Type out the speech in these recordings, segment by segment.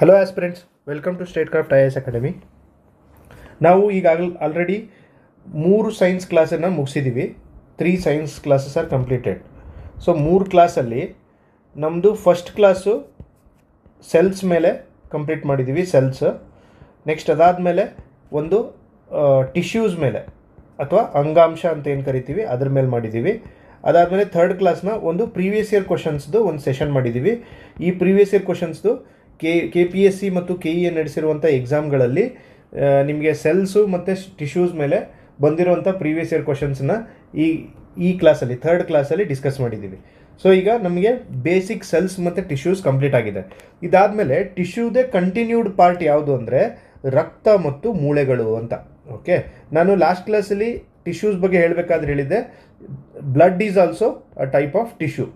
Hello aspirants, welcome to State Craft IAS Academy. ನಾವು ಈಗಾಗಲೇ already 3 science ಕ್ಲಾಸನ್ನು ಮುಗಿಸಿದ್ದೀವಿ. 3 science classes are completed. So 3 ಕ್ಲಾಸಲ್ಲಿ ನಮ್ಮದು ಫಸ್ಟ್ ಕ್ಲಾಸು ಸೆಲ್ಸ್ ಮೇಲೆ ಕಂಪ್ಲೀಟ್ ಮಾಡಿದ್ದೀವಿ. ನೆಕ್ಸ್ಟ್ ಅದಾದಮೇಲೆ ಒಂದು ಟಿಶ್ಯೂಸ್ ಮೇಲೆ ಅಥವಾ ಅಂಗಾಂಶ ಅಂತ ಏನು ಕರಿತೀವಿ ಅದ್ರ ಮೇಲೆ ಮಾಡಿದ್ದೀವಿ. ಅದಾದಮೇಲೆ ಥರ್ಡ್ ಕ್ಲಾಸ್ನ ಒಂದು ಪ್ರೀವಿಯಸ್ ಇಯರ್ ಕ್ವಶನ್ಸ್ದು ಒಂದು ಸೆಷನ್ ಮಾಡಿದ್ದೀವಿ. ಈ ಪ್ರೀವಿಯಸ್ ಇಯರ್ ಕ್ವಶನ್ಸ್ದು KPSC ಮತ್ತು KE ನಡೆಸಿರುವಂಥ ಎಕ್ಸಾಮ್ಗಳಲ್ಲಿ ನಿಮಗೆ ಸೆಲ್ಸು ಮತ್ತು ಟಿಶ್ಯೂಸ್ ಮೇಲೆ ಬಂದಿರುವಂಥ ಪ್ರೀವಿಯಸ್ ಇಯರ್ ಕ್ವಶನ್ಸನ್ನ ಈ ಕ್ಲಾಸಲ್ಲಿ ಥರ್ಡ್ ಕ್ಲಾಸಲ್ಲಿ ಡಿಸ್ಕಸ್ ಮಾಡಿದ್ದೀವಿ. ಸೊ ಈಗ ನಮಗೆ ಬೇಸಿಕ್ ಸೆಲ್ಸ್ ಮತ್ತು ಟಿಶ್ಯೂಸ್ ಕಂಪ್ಲೀಟ್ ಆಗಿದೆ. ಇದಾದಮೇಲೆ ಟಿಶ್ಯೂದೇ ಕಂಟಿನ್ಯೂಡ್ ಪಾರ್ಟ್ ಯಾವುದು ಅಂದರೆ ರಕ್ತ ಮತ್ತು ಮೂಳೆಗಳು ಅಂತ. ಓಕೆ, ನಾನು ಲಾಸ್ಟ್ ಕ್ಲಾಸಲ್ಲಿ ಟಿಶ್ಯೂಸ್ ಬಗ್ಗೆ ಹೇಳಬೇಕಾದ್ರೆ ಹೇಳಿದ್ದೆ blood is also a type of tissue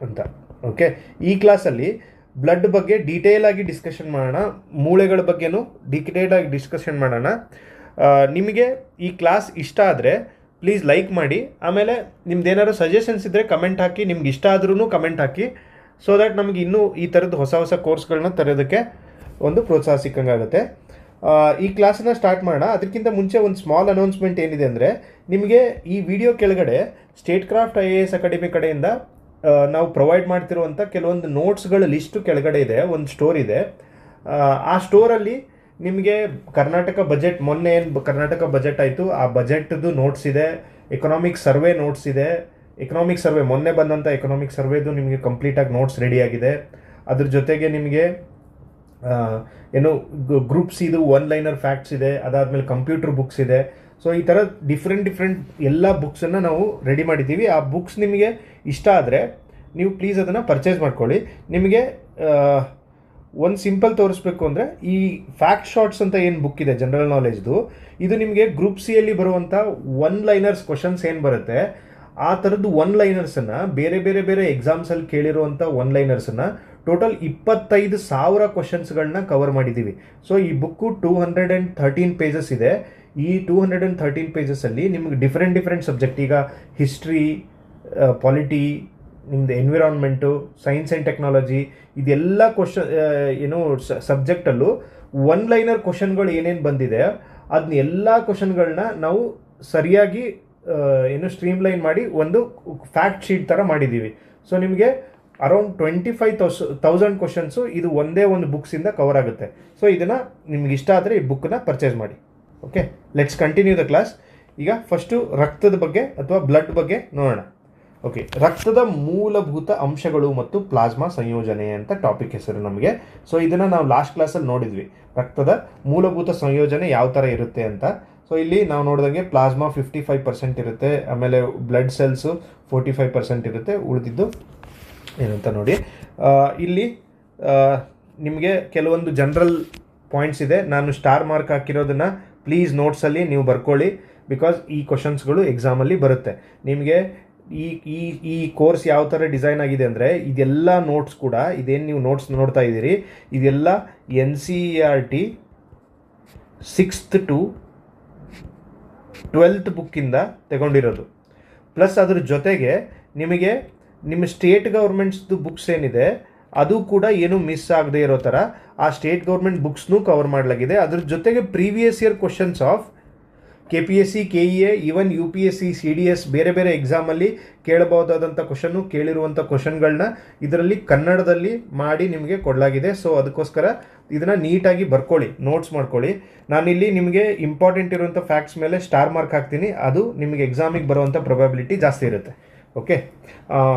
ಅಂತ. ಓಕೆ, ಈ ಕ್ಲಾಸಲ್ಲಿ ಬ್ಲಡ್ ಬಗ್ಗೆ ಡೀಟೇಲ್ ಆಗಿ ಡಿಸ್ಕಷನ್ ಮಾಡೋಣ, ಮೂಳೆಗಳ ಬಗ್ಗೆನೂ ಡೀಟೇಲ್ ಆಗಿ ಡಿಸ್ಕಷನ್ ಮಾಡೋಣ. ನಿಮಗೆ ಈ ಕ್ಲಾಸ್ ಇಷ್ಟ ಆದರೆ ಪ್ಲೀಸ್ ಲೈಕ್ ಮಾಡಿ. ಆಮೇಲೆ ನಿಮ್ದು ಏನಾದ್ರು ಸಜೆಷನ್ಸ್ ಇದ್ದರೆ ಕಮೆಂಟ್ ಹಾಕಿ, ನಿಮ್ಗೆ ಇಷ್ಟ ಆದ್ರೂ ಕಮೆಂಟ್ ಹಾಕಿ. ಸೊ ದ್ಯಾಟ್ ನಮಗೆ ಇನ್ನೂ ಈ ಥರದ್ದು ಹೊಸ ಕೋರ್ಸ್ಗಳನ್ನ ತರೋದಕ್ಕೆ ಒಂದು ಪ್ರೋತ್ಸಾಹ ಸಿಕ್ಕಂಗಾಗುತ್ತೆ. ಈ ಕ್ಲಾಸನ್ನು ಸ್ಟಾರ್ಟ್ ಮಾಡೋಣ. ಅದಕ್ಕಿಂತ ಮುಂಚೆ ಒಂದು ಸ್ಮಾಲ್ ಅನೌನ್ಸ್ಮೆಂಟ್ ಏನಿದೆ ಅಂದರೆ, ನಿಮಗೆ ಈ ವಿಡಿಯೋ ಕೆಳಗಡೆ ಸ್ಟೇಟ್ ಕ್ರಾಫ್ಟ್ IAS ಅಕಾಡೆಮಿ ಕಡೆಯಿಂದ ನಾವು ಪ್ರೊವೈಡ್ ಮಾಡ್ತಿರುವಂಥ ಕೆಲವೊಂದು ನೋಟ್ಸ್ಗಳ ಲಿಸ್ಟು ಕೆಳಗಡೆ ಇದೆ. ಒಂದು ಸ್ಟೋರ್ ಇದೆ. ಆ ಸ್ಟೋರಲ್ಲಿ ನಿಮಗೆ ಕರ್ನಾಟಕ ಬಜೆಟ್, ಮೊನ್ನೆ ಏನು ಕರ್ನಾಟಕ ಬಜೆಟ್ ಆಯಿತು ಆ ಬಜೆಟ್ದು ನೋಟ್ಸ್ ಇದೆ, ಎಕನಾಮಿಕ್ ಸರ್ವೆ ನೋಟ್ಸ್ ಇದೆ. ಎಕನಾಮಿಕ್ ಸರ್ವೆ ಮೊನ್ನೆ ಬಂದಂಥ ಎಕನಾಮಿಕ್ ಸರ್ವೇದು ನಿಮಗೆ ಕಂಪ್ಲೀಟಾಗಿ ನೋಟ್ಸ್ ರೆಡಿಯಾಗಿದೆ. ಅದ್ರ ಜೊತೆಗೆ ನಿಮಗೆ ಏನು ಗ್ರೂಪ್ ಸಿದು 1 ಲೈನರ್ ಫ್ಯಾಕ್ಟ್ಸ್ ಇದೆ. ಅದಾದಮೇಲೆ ಕಂಪ್ಯೂಟರ್ ಬುಕ್ಸ್ ಇದೆ. ಸೊ ಈ ಥರ ಡಿಫ್ರೆಂಟ್ ಎಲ್ಲ ಬುಕ್ಸನ್ನು ನಾವು ರೆಡಿ ಮಾಡಿದ್ದೀವಿ. ಆ ಬುಕ್ಸ್ ನಿಮಗೆ ಇಷ್ಟ ಆದರೆ ನೀವು ಪ್ಲೀಸ್ ಅದನ್ನು ಪರ್ಚೇಸ್ ಮಾಡ್ಕೊಳ್ಳಿ. ನಿಮಗೆ ಒಂದು ಸಿಂಪಲ್ ತೋರಿಸ್ಬೇಕು ಅಂದರೆ, ಈ ಫ್ಯಾಕ್ಟ್ ಶಾರ್ಟ್ಸ್ ಅಂತ ಏನು ಬುಕ್ ಇದೆ ಜನರಲ್ ನಾಲೆಜ್ದು, ಇದು ನಿಮಗೆ ಗ್ರೂಪ್ ಸಿಯಲ್ಲಿ ಬರುವಂಥ 1 ಲೈನರ್ಸ್ ಕ್ವಶನ್ಸ್ ಏನು ಬರುತ್ತೆ ಆ ಥರದ್ದು 1 ಲೈನರ್ಸನ್ನು ಬೇರೆ ಎಕ್ಸಾಮ್ಸಲ್ಲಿ ಕೇಳಿರುವಂಥ 1 ಲೈನರ್ಸನ್ನು ಟೋಟಲ್ 25,000 ಕ್ವಶನ್ಸ್ಗಳನ್ನ ಕವರ್ ಮಾಡಿದ್ದೀವಿ. ಸೊ ಈ ಬುಕ್ಕು 213 ಪೇಜಸ್ ಇದೆ. ಈ 213 ಪೇಜಸಲ್ಲಿ ನಿಮ್ಗೆ ಡಿಫ್ರೆಂಟ್ ಸಬ್ಜೆಕ್ಟ್, ಈಗ ಹಿಸ್ಟ್ರಿ, ಪಾಲಿಟಿ, ನಿಮ್ಮದು ಎನ್ವಿರಾನ್ಮೆಂಟು, ಸೈನ್ಸ್ ಆ್ಯಂಡ್ ಟೆಕ್ನಾಲಜಿ, ಇದೆಲ್ಲ ಸಬ್ಜೆಕ್ಟಲ್ಲೂ 1 ಲೈನರ್ ಕ್ವಶನ್ಗಳು ಏನೇನು ಬಂದಿದೆ ಅದನ್ನ ಎಲ್ಲ ಕ್ವಶನ್ಗಳನ್ನ ನಾವು ಸರಿಯಾಗಿ ಸ್ಟ್ರೀಮ್ಲೈನ್ ಮಾಡಿ ಒಂದು ಫ್ಯಾಕ್ಟ್ ಶೀಟ್ ಥರ ಮಾಡಿದ್ದೀವಿ. ಸೊ ನಿಮಗೆ ಅರೌಂಡ್ 25,000 ಕ್ವಶನ್ಸು ಇದು ಒಂದೇ ಒಂದು ಬುಕ್ಸಿಂದ ಕವರ್ ಆಗುತ್ತೆ. ಸೊ ಇದನ್ನು ನಿಮ್ಗೆ ಇಷ್ಟ ಆದರೆ ಈ ಬುಕ್ಕನ್ನ ಪರ್ಚೇಸ್ ಮಾಡಿ. Okay, let's continue the class. ಈಗ ಫಸ್ಟು ರಕ್ತದ ಬಗ್ಗೆ ಅಥವಾ ಬ್ಲಡ್ ಬಗ್ಗೆ ನೋಡೋಣ. ಓಕೆ, ರಕ್ತದ ಮೂಲಭೂತ ಅಂಶಗಳು ಮತ್ತು ಪ್ಲಾಸ್ಮಾ ಸಂಯೋಜನೆ ಅಂತ ಟಾಪಿಕ್ ಹೆಸರು ನಮಗೆ. ಸೊ ಇದನ್ನು ನಾವು ಲಾಸ್ಟ್ ಕ್ಲಾಸಲ್ಲಿ ನೋಡಿದ್ವಿ, ರಕ್ತದ ಮೂಲಭೂತ ಸಂಯೋಜನೆ ಯಾವ ಥರ ಇರುತ್ತೆ ಅಂತ. ಸೊ ಇಲ್ಲಿ ನಾವು ನೋಡಿದಂಗೆ ಪ್ಲಾಸ್ಮಾ 55% ಇರುತ್ತೆ, ಆಮೇಲೆ ಬ್ಲಡ್ ಸೆಲ್ಸು 45% ಇರುತ್ತೆ, ಉಳಿದಿದ್ದು ಏನಂತ ನೋಡಿ. ಇಲ್ಲಿ ನಿಮಗೆ ಕೆಲವೊಂದು ಜನರಲ್ ಪಾಯಿಂಟ್ಸ್ ಇದೆ. ನಾನು ಸ್ಟಾರ್ ಮಾರ್ಕ್ ಹಾಕಿರೋದನ್ನು ಪ್ಲೀಸ್ ನೋಟ್ಸಲ್ಲಿ ನೀವು ಬರ್ಕೊಳ್ಳಿ, ಬಿಕಾಸ್ ಈ ಕ್ವಶನ್ಸ್ಗಳು ಎಕ್ಸಾಮಲ್ಲಿ ಬರುತ್ತೆ. ನಿಮಗೆ ಈ ಕೋರ್ಸ್ ಯಾವ ಥರ ಡಿಸೈನ್ ಆಗಿದೆ ಅಂದರೆ, ಇದೆಲ್ಲ ನೋಟ್ಸ್ ಕೂಡ, ಇದೇನು ನೀವು ನೋಟ್ಸ್ ನೋಡ್ತಾ ಇದ್ದೀರಿ, ಇದೆಲ್ಲ NCERT 6th to 12th ಬುಕ್ಕಿಂದ ತಗೊಂಡಿರೋದು. ಪ್ಲಸ್ ಅದ್ರ ಜೊತೆಗೆ ನಿಮಗೆ ನಿಮ್ಮ ಸ್ಟೇಟ್ ಗೌರ್ಮೆಂಟ್ಸ್ದು ಬುಕ್ಸ್ ಏನಿದೆ ಅದು ಕೂಡ ಏನು ಮಿಸ್ ಆಗದೆ ಇರೋ ಥರ ಆ ಸ್ಟೇಟ್ ಗೌರ್ಮೆಂಟ್ ಬುಕ್ಸ್ನೂ ಕವರ್ ಮಾಡಲಾಗಿದೆ. ಅದ್ರ ಜೊತೆಗೆ previous year questions of KPSC, KEA, even UPSC, CDS ಬೇರೆ ಎಕ್ಸಾಮಲ್ಲಿ ಕೇಳಬಹುದಾದಂಥ ಕೇಳಿರುವಂಥ ಕ್ವಶನ್ಗಳನ್ನ ಇದರಲ್ಲಿ ಕನ್ನಡದಲ್ಲಿ ಮಾಡಿ ನಿಮಗೆ ಕೊಡಲಾಗಿದೆ. ಸೊ ಅದಕ್ಕೋಸ್ಕರ ಇದನ್ನು ನೀಟಾಗಿ ಬರ್ಕೊಳ್ಳಿ, ನೋಟ್ಸ್ ಮಾಡ್ಕೊಳ್ಳಿ. ನಾನಿಲ್ಲಿ ನಿಮಗೆ ಇಂಪಾರ್ಟೆಂಟ್ ಇರುವಂಥ ಫ್ಯಾಕ್ಟ್ಸ್ ಮೇಲೆ ಸ್ಟಾರ್ ಮಾರ್ಕ್ ಹಾಕ್ತೀನಿ, ಅದು ನಿಮಗೆ ಎಕ್ಸಾಮಿಗೆ ಬರುವಂಥ ಪ್ರೊಬಬಿಲಿಟಿ ಜಾಸ್ತಿ ಇರುತ್ತೆ. ಓಕೆ,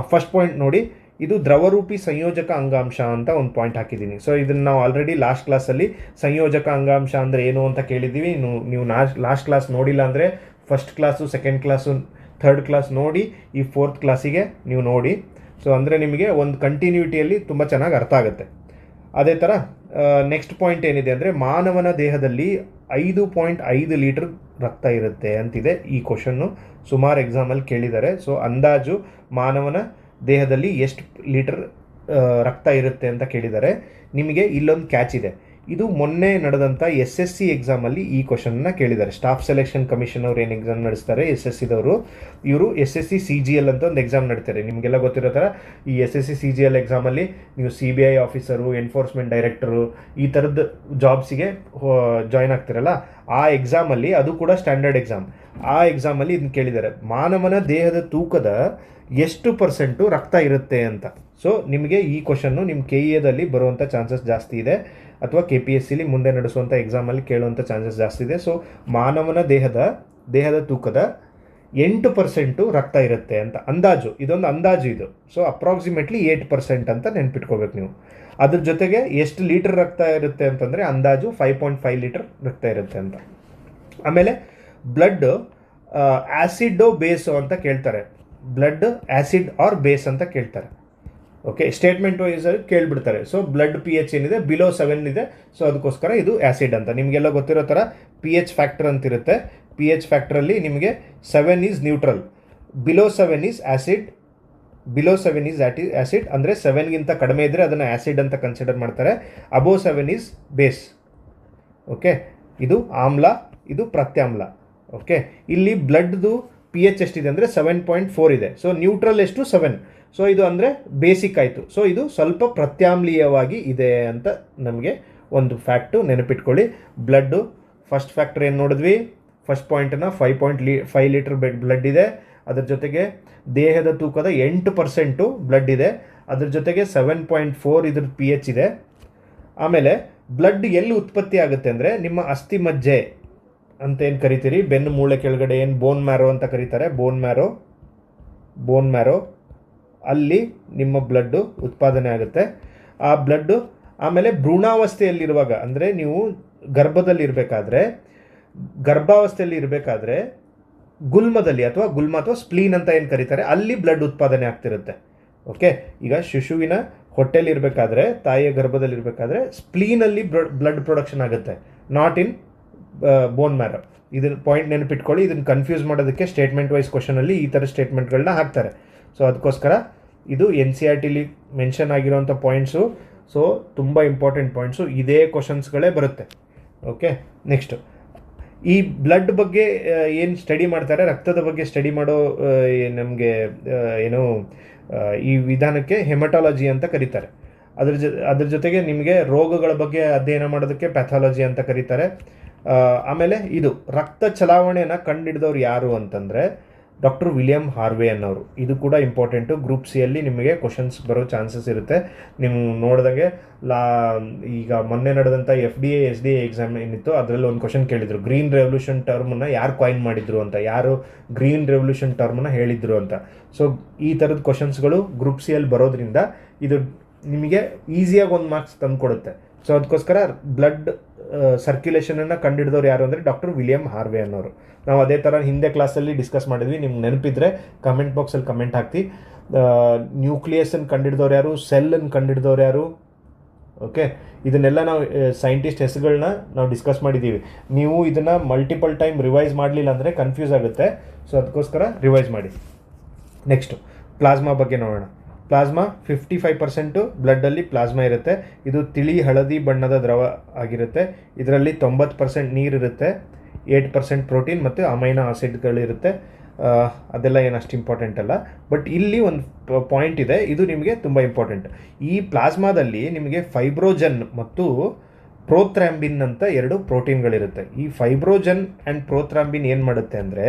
ಫಸ್ಟ್ ಪಾಯಿಂಟ್ ನೋಡಿ, ಇದು ದ್ರವರೂಪಿ ಸಂಯೋಜಕ ಅಂಗಾಂಶ ಅಂತ ಒಂದು ಪಾಯಿಂಟ್ ಹಾಕಿದ್ದೀನಿ. ಸೊ ಇದನ್ನು ನಾವು ಆಲ್ರೆಡಿ ಲಾಸ್ಟ್ ಕ್ಲಾಸಲ್ಲಿ ಸಂಯೋಜಕ ಅಂಗಾಂಶ ಅಂದರೆ ಏನು ಅಂತ ಕೇಳಿದ್ದೀವಿ. ನೀವು ಲಾಸ್ಟ್ ಕ್ಲಾಸ್ ನೋಡಿಲ್ಲ ಅಂದರೆ first class, second class, third class ನೋಡಿ ಈ 4th ಕ್ಲಾಸಿಗೆ ನೀವು ನೋಡಿ. ಸೊ ಅಂದರೆ ನಿಮಗೆ ಒಂದು ಕಂಟಿನ್ಯೂಟಿಯಲ್ಲಿ ತುಂಬ ಚೆನ್ನಾಗಿ ಅರ್ಥ ಆಗುತ್ತೆ. ಅದೇ ಥರ ನೆಕ್ಸ್ಟ್ ಪಾಯಿಂಟ್ ಏನಿದೆ ಅಂದರೆ, ಮಾನವನ ದೇಹದಲ್ಲಿ 5.5 ಲೀಟರ್ ರಕ್ತ ಇರುತ್ತೆ ಅಂತಿದೆ. ಈ ಕ್ವಶನ್ನು ಸುಮಾರು ಎಕ್ಸಾಮಲ್ಲಿ ಕೇಳಿದ್ದಾರೆ. ಸೊ ಅಂದಾಜು ಮಾನವನ ದೇಹದಲ್ಲಿ ಎಷ್ಟು ಲೀಟರ್ ರಕ್ತ ಇರುತ್ತೆ ಅಂತ ಕೇಳಿದ್ದಾರೆ. ನಿಮಗೆ ಇಲ್ಲೊಂದು ಕ್ಯಾಚ್ ಇದೆ, ಇದು ಮೊನ್ನೆ ನಡೆದಂಥ SSC ಎಕ್ಸಾಮಲ್ಲಿ ಈ ಕ್ವಶನ್ನ ಕೇಳಿದ್ದಾರೆ. ಸ್ಟಾಫ್ ಸೆಲೆಕ್ಷನ್ ಕಮಿಷನ್ ಅವ್ರು ಏನು ಎಕ್ಸಾಮ್ ನಡೆಸ್ತಾರೆ SSCದವರು, ಇವರು SSC CGL ಅಂತ ಒಂದು ಎಕ್ಸಾಮ್ ನಡೀತಾರೆ. ನಿಮಗೆಲ್ಲ ಗೊತ್ತಿರೋ ಥರ ಈ SSC CGL ಎಕ್ಸಾಮಲ್ಲಿ ನೀವು CBI ಆಫೀಸರು, ಎನ್ಫೋರ್ಸ್ಮೆಂಟ್ ಡೈರೆಕ್ಟರು ಈ ಥರದ್ದು ಜಾಬ್ಸಿಗೆ ಜಾಯ್ನ್ ಆಗ್ತಿರಲ್ಲ, ಆ ಎಕ್ಸಾಮಲ್ಲಿ ಅದು ಕೂಡ ಸ್ಟ್ಯಾಂಡರ್ಡ್ ಎಕ್ಸಾಮ್. ಆ ಎಕ್ಸಾಮಲ್ಲಿ ಇದನ್ನು ಕೇಳಿದ್ದಾರೆ, ಮಾನವನ ದೇಹದ ತೂಕದ ಎಷ್ಟು % ರಕ್ತ ಇರುತ್ತೆ ಅಂತ. ಸೊ ನಿಮಗೆ ಈ ಕ್ವಶನ್ನು ನಿಮ್ಮ KEAದಲ್ಲಿ ಬರುವಂಥ ಚಾನ್ಸಸ್ ಜಾಸ್ತಿ ಇದೆ, ಅಥವಾ KPSCಲಿ ಮುಂದೆ ನಡೆಸುವಂಥ ಎಕ್ಸಾಮಲ್ಲಿ ಕೇಳುವಂಥ ಚಾನ್ಸಸ್ ಜಾಸ್ತಿ ಇದೆ. ಸೊ ಮಾನವನ ದೇಹದ ತೂಕದ 8% ರಕ್ತ ಇರುತ್ತೆ ಅಂತ ಅಂದಾಜು, ಇದೊಂದು ಅಂದಾಜು ಇದು. ಸೊ ಅಪ್ರಾಕ್ಸಿಮೇಟ್ಲಿ 8% ಅಂತ ನೆನ್ಪಿಟ್ಕೋಬೇಕು ನೀವು. ಅದ್ರ ಜೊತೆಗೆ ಎಷ್ಟು ಲೀಟರ್ ರಕ್ತ ಇರುತ್ತೆ ಅಂತಂದರೆ ಅಂದಾಜು 5.5 ಲೀಟರ್ ರಕ್ತ ಇರುತ್ತೆ ಅಂತ. ಆಮೇಲೆ ಬ್ಲಡ್ ಆ್ಯಸಿಡೋ ಬೇಸೋ ಅಂತ ಕೇಳ್ತಾರೆ, ಬ್ಲಡ್ ಆ್ಯಸಿಡ್ ಆರ್ ಬೇಸ್ ಅಂತ ಕೇಳ್ತಾರೆ. ಓಕೆ, ಸ್ಟೇಟ್ಮೆಂಟ್ ವೈಸ್ ಕೇಳಿಬಿಡ್ತಾರೆ. ಸೊ ಬ್ಲಡ್ pH ಏನಿದೆ ಬಿಲೋ 7 ಇದೆ, ಸೊ ಅದಕ್ಕೋಸ್ಕರ ಇದು ಆ್ಯಸಿಡ್ ಅಂತ. ನಿಮಗೆಲ್ಲ ಗೊತ್ತಿರೋ ಥರ pH ಫ್ಯಾಕ್ಟರ್ ಅಂತಿರುತ್ತೆ. pH ಫ್ಯಾಕ್ಟ್ರಲ್ಲಿ ನಿಮಗೆ 7 is neutral, below 7 is acid, below 7 is acid ಅಂದರೆ 7ಗಿಂತ ಕಡಿಮೆ ಇದ್ದರೆ ಅದನ್ನು ಆ್ಯಸಿಡ್ ಅಂತ ಕನ್ಸಿಡರ್ ಮಾಡ್ತಾರೆ. Above 7 is base. ಓಕೆ, ಇದು ಆಮ್ಲ, ಇದು ಪ್ರತ್ಯಾಮ್ಲ. ಓಕೆ, ಇಲ್ಲಿ ಬ್ಲಡ್ದು pH ಎಷ್ಟಿದೆ ಅಂದರೆ 7.4 ಇದೆ. ಸೊ ನ್ಯೂಟ್ರಲ್ ಎಷ್ಟು 7. ಸೊ ಇದು ಅಂದರೆ ಬೇಸಿಕ್ ಆಯಿತು. ಸೊ ಇದು ಸ್ವಲ್ಪ ಪ್ರತ್ಯಾಮ್ಲೀಯವಾಗಿ ಇದೆ ಅಂತ ನಮಗೆ ಒಂದು ಫ್ಯಾಕ್ಟು ನೆನಪಿಟ್ಕೊಳ್ಳಿ. ಬ್ಲಡ್ಡು ಫಸ್ಟ್ ಫ್ಯಾಕ್ಟರ್ ಏನು ನೋಡಿದ್ವಿ, ಫಸ್ಟ್ ಪಾಯಿಂಟನ್ನು 5 ಲೀಟರ್ ಬ್ಲಡ್ ಇದೆ. ಅದ್ರ ಜೊತೆಗೆ ದೇಹದ ತೂಕದ 8% ಬ್ಲಡ್ ಇದೆ. ಅದ್ರ ಜೊತೆಗೆ 7.4 ಇದ್ರ pH ಇದೆ. ಆಮೇಲೆ ಬ್ಲಡ್ ಎಲ್ಲಿ ಉತ್ಪತ್ತಿ ಆಗುತ್ತೆ ಅಂದರೆ ನಿಮ್ಮ ಅಸ್ಥಿ ಮಜ್ಜೆ ಅಂತ ಏನು ಕರಿತೀರಿ, ಬೆನ್ನು ಮೂಳೆ ಕೆಳಗಡೆ ಏನು ಬೋನ್ ಮ್ಯಾರೋ ಅಂತ ಕರೀತಾರೆ, ಬೋನ್ ಮ್ಯಾರೋ ಅಲ್ಲಿ ನಿಮ್ಮ ಬ್ಲಡ್ಡು ಉತ್ಪಾದನೆ ಆಗುತ್ತೆ. ಆ ಬ್ಲಡ್ಡು ಆಮೇಲೆ ಭ್ರೂಣಾವಸ್ಥೆಯಲ್ಲಿರುವಾಗ ಅಂದರೆ ನೀವು ಗರ್ಭಾವಸ್ಥೆಯಲ್ಲಿ ಇರಬೇಕಾದ್ರೆ ಗುಲ್ಮದಲ್ಲಿ ಗುಲ್ಮ ಅಥವಾ ಸ್ಪ್ಲೀನ್ ಅಂತ ಏನು ಕರೀತಾರೆ, ಅಲ್ಲಿ ಬ್ಲಡ್ ಉತ್ಪಾದನೆ ಆಗ್ತಿರುತ್ತೆ. ಓಕೆ, ಈಗ ಶಿಶುವಿನ ಹೊಟ್ಟೆಯಲ್ಲಿ ಇರಬೇಕಾದ್ರೆ, ತಾಯಿಯ ಗರ್ಭದಲ್ಲಿ ಇರಬೇಕಾದ್ರೆ ಸ್ಪ್ಲೀನಲ್ಲಿ ಬ್ಲಡ್ ಪ್ರೊಡಕ್ಷನ್ ಆಗುತ್ತೆ, ನಾಟ್ ಇನ್ ಬೋನ್ ಮ್ಯಾರೋ. ಇದನ್ನ ಪಾಯಿಂಟ್ ನೆನಪಿಟ್ಕೊಳ್ಳಿ. ಇದನ್ನು ಕನ್ಫ್ಯೂಸ್ ಮಾಡೋದಕ್ಕೆ ಸ್ಟೇಟ್ಮೆಂಟ್ ವೈಸ್ ಕ್ವಶನಲ್ಲಿ ಈ ಥರ ಸ್ಟೇಟ್ಮೆಂಟ್ಗಳನ್ನ ಹಾಕ್ತಾರೆ. ಸೊ ಅದಕ್ಕೋಸ್ಕರ ಇದು NCERTಲಿ ಮೆನ್ಷನ್ ಆಗಿರೋಂಥ ಪಾಯಿಂಟ್ಸು. ಸೊ ತುಂಬ ಇಂಪಾರ್ಟೆಂಟ್ ಪಾಯಿಂಟ್ಸು, ಇದೇ ಕ್ವಶನ್ಸ್ಗಳೇ ಬರುತ್ತೆ. ಓಕೆ, ನೆಕ್ಸ್ಟು ಈ ಬ್ಲಡ್ ಬಗ್ಗೆ ಏನು ಸ್ಟಡಿ ಮಾಡ್ತಾರೆ, ರಕ್ತದ ಬಗ್ಗೆ ಸ್ಟಡಿ ಮಾಡೋ ನಮಗೆ ಈ ವಿಧಾನಕ್ಕೆ ಹೆಮಟಾಲಜಿ ಅಂತ ಕರೀತಾರೆ. ಅದ್ರ ಜೊತೆಗೆ ನಿಮಗೆ ರೋಗಗಳ ಬಗ್ಗೆ ಅಧ್ಯಯನ ಮಾಡೋದಕ್ಕೆ ಪ್ಯಾಥಾಲಜಿ ಅಂತ ಕರೀತಾರೆ. ಆಮೇಲೆ ಇದು ರಕ್ತ ಚಲಾವಣೆಯನ್ನು ಕಂಡುಹಿಡಿದವ್ರು ಯಾರು ಅಂತಂದರೆ ಡಾಕ್ಟರ್ ವಿಲಿಯಂ ಹಾರ್ವೆ ಅನ್ನೋರು. ಇದು ಕೂಡ ಇಂಪಾರ್ಟೆಂಟು. ಗ್ರೂಪ್ ಸಿಯಲ್ಲಿ ನಿಮಗೆ ಕ್ವಶನ್ಸ್ ಬರೋ ಚಾನ್ಸಸ್ ಇರುತ್ತೆ. ನೀವು ನೋಡಿದಾಗೆ ಈಗ ಮೊನ್ನೆ ನಡೆದಂಥ FDA SDA ಎಕ್ಸಾಮ್ ಏನಿತ್ತು ಅದರಲ್ಲಿ ಒಂದು ಕ್ವಶನ್ ಕೇಳಿದರು, ಗ್ರೀನ್ ರೆವಲ್ಯೂಷನ್ ಟರ್ಮನ್ನು ಯಾರು ಕಾಯಿನ್ ಮಾಡಿದ್ರು ಅಂತ, ಯಾರು ಗ್ರೀನ್ ರೆವಲ್ಯೂಷನ್ ಟರ್ಮನ್ನು ಹೇಳಿದ್ರು ಅಂತ. ಸೊ ಈ ಥರದ ಕ್ವಶನ್ಸ್ಗಳು ಗ್ರೂಪ್ ಸಿಯಲ್ಲಿ ಬರೋದ್ರಿಂದ ಇದು ನಿಮಗೆ ಈಸಿಯಾಗಿ ಒಂದು ಮಾರ್ಕ್ಸ್ ತಂದು ಕೊಡುತ್ತೆ. ಸೊ ಅದಕ್ಕೋಸ್ಕರ ಬ್ಲಡ್ ಸರ್ಕ್ಯುಲೇಷನನ್ನು ಕಂಡುಹಿಡಿದವ್ರು ಯಾರು ಅಂದರೆ ಡಾಕ್ಟರ್ ವಿಲಿಯಂ ಹಾರ್ವೆ ಅನ್ನೋರು. ನಾವು ಅದೇ ಥರ ಹಿಂದೆ ಕ್ಲಾಸಲ್ಲಿ ಡಿಸ್ಕಸ್ ಮಾಡಿದ್ವಿ. ನಿಮ್ಗೆ ನೆನಪಿದ್ರೆ ಕಮೆಂಟ್ ಬಾಕ್ಸಲ್ಲಿ ಕಮೆಂಟ್ ಹಾಕ್ತಿ. ನ್ಯೂಕ್ಲಿಯಸನ್ನು ಕಂಡುಹಿಡಿದವ್ರು ಯಾರು, ಸೆಲ್ಲನ್ನು ಕಂಡುಹಿಡಿದವ್ರು ಯಾರು. ಓಕೆ, ಇದನ್ನೆಲ್ಲ ನಾವು ಸೈಂಟಿಸ್ಟ್ ಹೆಸರುಗಳನ್ನ ನಾವು ಡಿಸ್ಕಸ್ ಮಾಡಿದ್ದೀವಿ. ನೀವು ಇದನ್ನು ಮಲ್ಟಿಪಲ್ ಟೈಮ್ ರಿವೈಸ್ ಮಾಡಲಿಲ್ಲ ಅಂದರೆ ಕನ್ಫ್ಯೂಸ್ ಆಗುತ್ತೆ. ಸೊ ಅದಕ್ಕೋಸ್ಕರ ರಿವೈಸ್ ಮಾಡಿ. ನೆಕ್ಸ್ಟು ಪ್ಲಾಸ್ಮಾ ಬಗ್ಗೆ ನೋಡೋಣ. ಪ್ಲಾಸ್ಮಾ 55% ಬ್ಲಡ್ಡಲ್ಲಿ ಪ್ಲಾಸ್ಮಾ ಇರುತ್ತೆ. ಇದು ತಿಳಿ ಹಳದಿ ಬಣ್ಣದ ದ್ರವ ಆಗಿರುತ್ತೆ. ಇದರಲ್ಲಿ 90% ನೀರಿರುತ್ತೆ, 8% ಪ್ರೋಟೀನ್ ಮತ್ತು ಅಮೈನೋ ಆಸಿಡ್ಗಳಿರುತ್ತೆ. ಅದೆಲ್ಲ ಏನು ಅಷ್ಟು ಇಂಪಾರ್ಟೆಂಟ್ ಅಲ್ಲ. ಬಟ್ ಇಲ್ಲಿ ಒಂದು ಪಾಯಿಂಟ್ ಇದೆ, ಇದು ನಿಮಗೆ ತುಂಬ ಇಂಪಾರ್ಟೆಂಟ್. ಈ ಪ್ಲಾಸ್ಮಾದಲ್ಲಿ ನಿಮಗೆ ಫೈಬ್ರೋಜನ್ ಮತ್ತು ಪ್ರೋಥ್ರಾಂಬಿನ್ ಅಂತ 2 ಪ್ರೋಟೀನ್ಗಳಿರುತ್ತೆ. ಈ ಫೈಬ್ರೋಜನ್ ಆ್ಯಂಡ್ ಪ್ರೋಥ್ರಾಂಬಿನ್ ಏನು ಮಾಡುತ್ತೆ ಅಂದರೆ,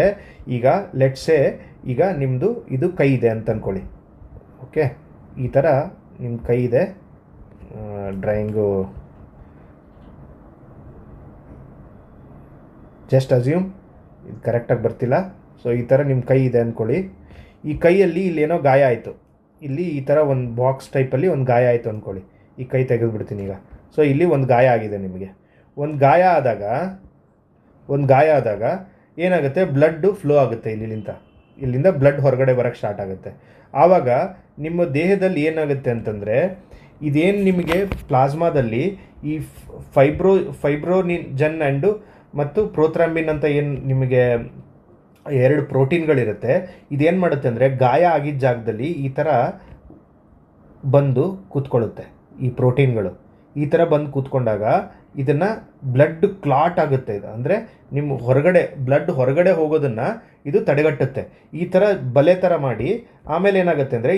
ಈಗ ಲೆಟ್ಸೇ ಈಗ ನಿಮ್ಮದು ಇದು ಕೈ ಇದೆ ಅಂತ ಅಂದ್ಕೊಳ್ಳಿ. ಓಕೆ, ಈ ಥರ ನಿಮ್ಮ ಕೈ ಇದೆ, ಡ್ರಾಯಿಂಗು ಜಸ್ಟ್ ಅಸ್ಯೂಮ್ ಇದು ಕರೆಕ್ಟಾಗಿ ಬರ್ತಿಲ್ಲ. ಸೊ ಈ ಥರ ನಿಮ್ಮ ಕೈ ಇದೆ ಅಂದ್ಕೊಳ್ಳಿ. ಈ ಕೈಯಲ್ಲಿ ಇಲ್ಲೇನೋ ಗಾಯ ಆಯಿತು, ಇಲ್ಲಿ ಈ ಥರ ಒಂದು ಬಾಕ್ಸ್ ಟೈಪಲ್ಲಿ ಒಂದು ಗಾಯ ಆಯಿತು ಅಂದ್ಕೊಳ್ಳಿ. ಈ ಕೈ ತೆಗೆದುಬಿಡ್ತೀನಿ ಈಗ. ಸೊ ಇಲ್ಲಿ ಒಂದು ಗಾಯ ಆಗಿದೆ ನಿಮಗೆ. ಒಂದು ಗಾಯ ಆದಾಗ ಏನಾಗುತ್ತೆ, ಬ್ಲಡ್ಡು ಫ್ಲೋ ಆಗುತ್ತೆ ಇಲ್ಲಿಂದ ಬ್ಲಡ್ ಹೊರಗಡೆ ಬರೋಕ್ಕೆ ಸ್ಟಾರ್ಟ್ ಆಗುತ್ತೆ. ಆವಾಗ ನಿಮ್ಮ ದೇಹದಲ್ಲಿ ಏನಾಗುತ್ತೆ ಅಂತಂದರೆ, ಇದೇನು ನಿಮಗೆ ಪ್ಲಾಸ್ಮಾದಲ್ಲಿ ಈ ಫೈಬ್ರೋಜನ್ ಆ್ಯಂಡು ಮತ್ತು ಪ್ರೋಥ್ರಾಂಬಿನ್ ಅಂತ ಏನು ನಿಮಗೆ 2 ಪ್ರೋಟೀನ್ಗಳಿರುತ್ತೆ. ಇದೇನು ಮಾಡುತ್ತೆ ಅಂದರೆ, ಗಾಯ ಆಗಿದ್ದ ಜಾಗದಲ್ಲಿ ಈ ಥರ ಬಂದು ಕೂತ್ಕೊಳ್ಳುತ್ತೆ. ಈ ಪ್ರೋಟೀನ್ಗಳು ಈ ಥರ ಬಂದು ಕೂತ್ಕೊಂಡಾಗ ಇದನ್ನು ಬ್ಲಡ್ ಕ್ಲಾಟ್ ಆಗುತ್ತೆ. ಇದು ಅಂದರೆ ನಿಮ್ಮ ಬ್ಲಡ್ ಹೊರಗಡೆ ಹೋಗೋದನ್ನು ಇದು ತಡೆಗಟ್ಟುತ್ತೆ. ಈ ಥರ ಬಲೆ ಥರ ಮಾಡಿ ಆಮೇಲೆ ಏನಾಗುತ್ತೆ ಅಂದರೆ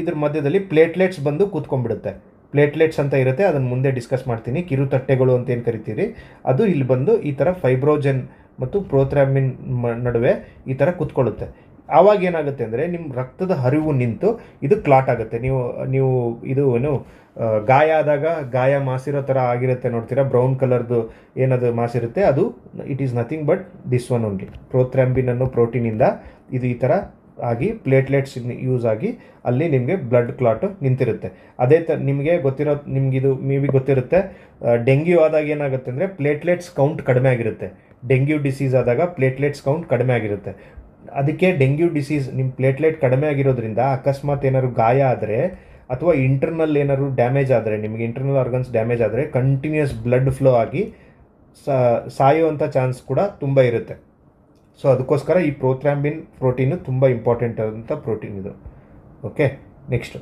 ಇದ್ರ ಮಧ್ಯದಲ್ಲಿ ಪ್ಲೇಟ್ಲೆಟ್ಸ್ ಬಂದು ಕೂತ್ಕೊಂಡ್ಬಿಡುತ್ತೆ. ಪ್ಲೇಟ್ಲೆಟ್ಸ್ ಅಂತ ಇರುತ್ತೆ, ಅದನ್ನು ಮುಂದೆ ಡಿಸ್ಕಸ್ ಮಾಡ್ತೀನಿ. ಕಿರುತಟ್ಟೆಗಳು ಅಂತ ಏನು ಕರಿತೀರಿ ಅದು ಇಲ್ಲಿ ಬಂದು ಈ ಥರ ಫೈಬ್ರೋಜನ್ ಮತ್ತು ಪ್ರೋಥ್ರಾಂಬಿನ್ ನಡುವೆ ಈ ಥರ ಕೂತ್ಕೊಳ್ಳುತ್ತೆ. ಆವಾಗ ಏನಾಗುತ್ತೆ ಅಂದರೆ ನಿಮ್ಮ ರಕ್ತದ ಹರಿವು ನಿಂತು ಇದು ಕ್ಲಾಟ್ ಆಗುತ್ತೆ. ನೀವು ಇದು ಏನು ಗಾಯ ಆದಾಗ ಗಾಯ ಮಾಸಿರೋ ಥರ ಆಗಿರುತ್ತೆ ನೋಡ್ತೀರಾ, ಬ್ರೌನ್ ಕಲರ್ದು ಏನದು ಮಾಸಿರುತ್ತೆ, ಅದು it is nothing but this one only. Prothrombin ಅನ್ನೋ ಪ್ರೋಟೀನಿಂದ ಇದು ಈ ಥರ ಆಗಿ ಪ್ಲೇಟ್ಲೆಟ್ಸ್ ಯೂಸ್ ಆಗಿ ಅಲ್ಲಿ ನಿಮಗೆ ಬ್ಲಡ್ ಕ್ಲಾಟ್ ನಿಂತಿರುತ್ತೆ. ಅದೇ ನಿಮಗೆ ಗೊತ್ತಿರುತ್ತೆ ಡೆಂಗ್ಯೂ ಆದಾಗ ಏನಾಗುತ್ತೆ ಅಂದರೆ ಪ್ಲೇಟ್ಲೆಟ್ಸ್ ಕೌಂಟ್ ಕಡಿಮೆ ಆಗಿರುತ್ತೆ. ಡೆಂಗ್ಯೂ ಡಿಸೀಸ್ ಆದಾಗ ಪ್ಲೇಟ್ಲೆಟ್ಸ್ ಕೌಂಟ್ ಕಡಿಮೆ ಆಗಿರುತ್ತೆ. ಅದಕ್ಕೆ ಡೆಂಗ್ಯೂ ಡಿಸೀಸ್ ನಿಮ್ಮ ಪ್ಲೇಟ್ಲೆಟ್ ಕಡಿಮೆ ಆಗಿರೋದ್ರಿಂದ ಅಕಸ್ಮಾತ್ ಏನಾದ್ರು ಗಾಯ ಆದರೆ ಅಥವಾ ಇಂಟರ್ನಲ್ ಏನಾದ್ರು ಡ್ಯಾಮೇಜ್ ಆದರೆ, ನಿಮಗೆ ಇಂಟರ್ನಲ್ ಆರ್ಗನ್ಸ್ ಡ್ಯಾಮೇಜ್ ಆದರೆ ಕಂಟಿನ್ಯೂಸ್ ಬ್ಲಡ್ ಫ್ಲೋ ಆಗಿ ಸಾಯುವಂಥ ಚಾನ್ಸ್ ಕೂಡ ತುಂಬ ಇರುತ್ತೆ. ಸೊ ಅದಕ್ಕೋಸ್ಕರ ಈ ಪ್ರೋಥ್ರಾಂಬಿನ್ ಪ್ರೋಟೀನು ತುಂಬ ಇಂಪಾರ್ಟೆಂಟ್ ಆದಂಥ ಪ್ರೋಟೀನ್ ಇದು. ಓಕೆ, ನೆಕ್ಸ್ಟು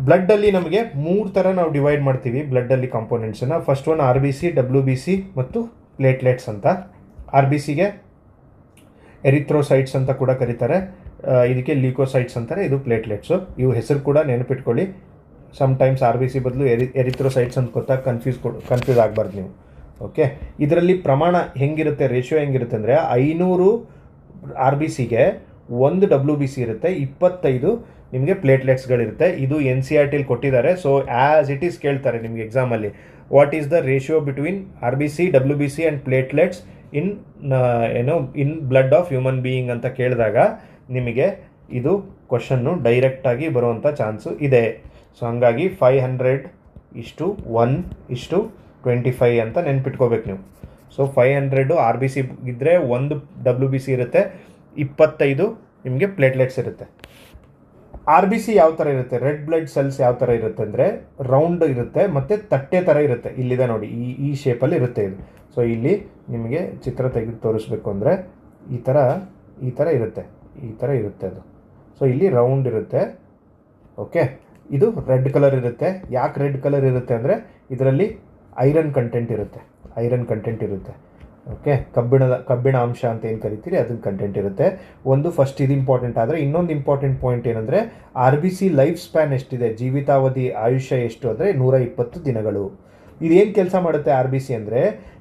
ಬ್ಲಡ್ಡಲ್ಲಿ ನಮಗೆ 3 ಥರ ನಾವು ಡಿವೈಡ್ ಮಾಡ್ತೀವಿ ಬ್ಲಡ್ಡಲ್ಲಿ ಕಾಂಪೋನೆಂಟ್ಸನ್ನು. ಫಸ್ಟ್ ಒನ್ RBC, WBC ಮತ್ತು ಪ್ಲೇಟ್ಲೆಟ್ಸ್ ಅಂತ. RBCಗೆ ಎರಿಥ್ರೋಸೈಟ್ಸ್ ಅಂತ ಕೂಡ ಕರೀತಾರೆ, ಇದಕ್ಕೆ ಲ್ಯೂಕೋಸೈಟ್ಸ್ ಅಂತಾರೆ, ಇದು ಪ್ಲೇಟ್ಲೆಟ್ಸು. ಇವು ಹೆಸರು ಕೂಡ ನೆನಪಿಟ್ಕೊಳ್ಳಿ. ಸಮ್ಟೈಮ್ಸ್ RBC ಬದಲು ಎರಿಥ್ರೋಸೈಟ್ಸ್ ಅಂತ ಗೊತ್ತಾಗ ಕನ್ಫ್ಯೂಸ್ ಆಗಬಾರ್ದು ನೀವು. ಓಕೆ, ಇದರಲ್ಲಿ ಪ್ರಮಾಣ ಹೆಂಗಿರುತ್ತೆ, ರೇಷಿಯೋ ಹೆಂಗಿರುತ್ತೆ ಅಂದರೆ 500 RBCಗೆ 1 WBC ಇರುತ್ತೆ, 25 ನಿಮಗೆ ಪ್ಲೇಟ್ಲೆಟ್ಸ್ಗಳಿರುತ್ತೆ. ಇದು NCERTಲಿ ಕೊಟ್ಟಿದ್ದಾರೆ. ಸೊ ಆ್ಯಸ್ ಇಟ್ ಈಸ್ ಕೇಳ್ತಾರೆ ನಿಮಗೆ ಎಕ್ಸಾಮಲ್ಲಿ, what is the ratio between RBC, WBC and platelets in blood of human being ಅಂತ ಕೇಳಿದಾಗ ನಿಮಗೆ ಇದು ಕ್ವಶನ್ನು ಡೈರೆಕ್ಟಾಗಿ ಬರುವಂಥ ಚಾನ್ಸು ಇದೆ. ಸೊ ಹಂಗಾಗಿ 500:1:25 ಅಂತ ನೆನ್ಪಿಟ್ಕೋಬೇಕು ನೀವು. ಸೊ 500 RBC ಇದ್ದರೆ 1 WBC ಇರುತ್ತೆ, 25 ನಿಮಗೆ ಪ್ಲೇಟ್ಲೆಟ್ಸ್ ಇರುತ್ತೆ. RBC ಯಾವ ಥರ ಇರುತ್ತೆ, ರೆಡ್ ಬ್ಲಡ್ ಸೆಲ್ಸ್ ಯಾವ ಥರ ಇರುತ್ತೆ ಅಂದರೆ ರೌಂಡ್ ಇರುತ್ತೆ ಮತ್ತು ತಟ್ಟೆ ಥರ ಇರುತ್ತೆ. ಇಲ್ಲಿದೆ ನೋಡಿ, ಈ ಶೇಪಲ್ಲಿ ಇರುತ್ತೆ ಇದು. ಸೊ ಇಲ್ಲಿ ನಿಮಗೆ ಚಿತ್ರ ತೆಗೆದು ತೋರಿಸ್ಬೇಕು ಅಂದರೆ ಈ ಥರ ಇರುತ್ತೆ ಅದು. ಸೊ ಇಲ್ಲಿ ರೌಂಡ್ ಇರುತ್ತೆ. ಓಕೆ, ಇದು ರೆಡ್ ಕಲರ್ ಇರುತ್ತೆ. ಯಾಕೆ ರೆಡ್ ಕಲರ್ ಇರುತ್ತೆ ಅಂದರೆ ಇದರಲ್ಲಿ ಐರನ್ ಕಂಟೆಂಟ್ ಇರುತ್ತೆ. ಓಕೆ, ಕಬ್ಬಿಣ ಅಂಶ ಅಂತ ಏನು ಕರಿತೀರಿ ಅದನ್ನ ಕಂಟೆಂಟ್ ಇರುತ್ತೆ. ಒಂದು ಫಸ್ಟ್ ಇದು ಇಂಪಾರ್ಟೆಂಟ್. ಆದರೆ ಇನ್ನೊಂದು ಇಂಪಾರ್ಟೆಂಟ್ ಪಾಯಿಂಟ್ ಏನಂದರೆ RBC ಲೈಫ್ ಸ್ಪ್ಯಾನ್ ಎಷ್ಟಿದೆ, ಜೀವಿತಾವಧಿ ಆಯುಷ್ಯ ಎಷ್ಟು ಅಂದರೆ 120 ದಿನಗಳು. ಇದೇನು ಕೆಲಸ ಮಾಡುತ್ತೆ RBC ಅಂದರೆ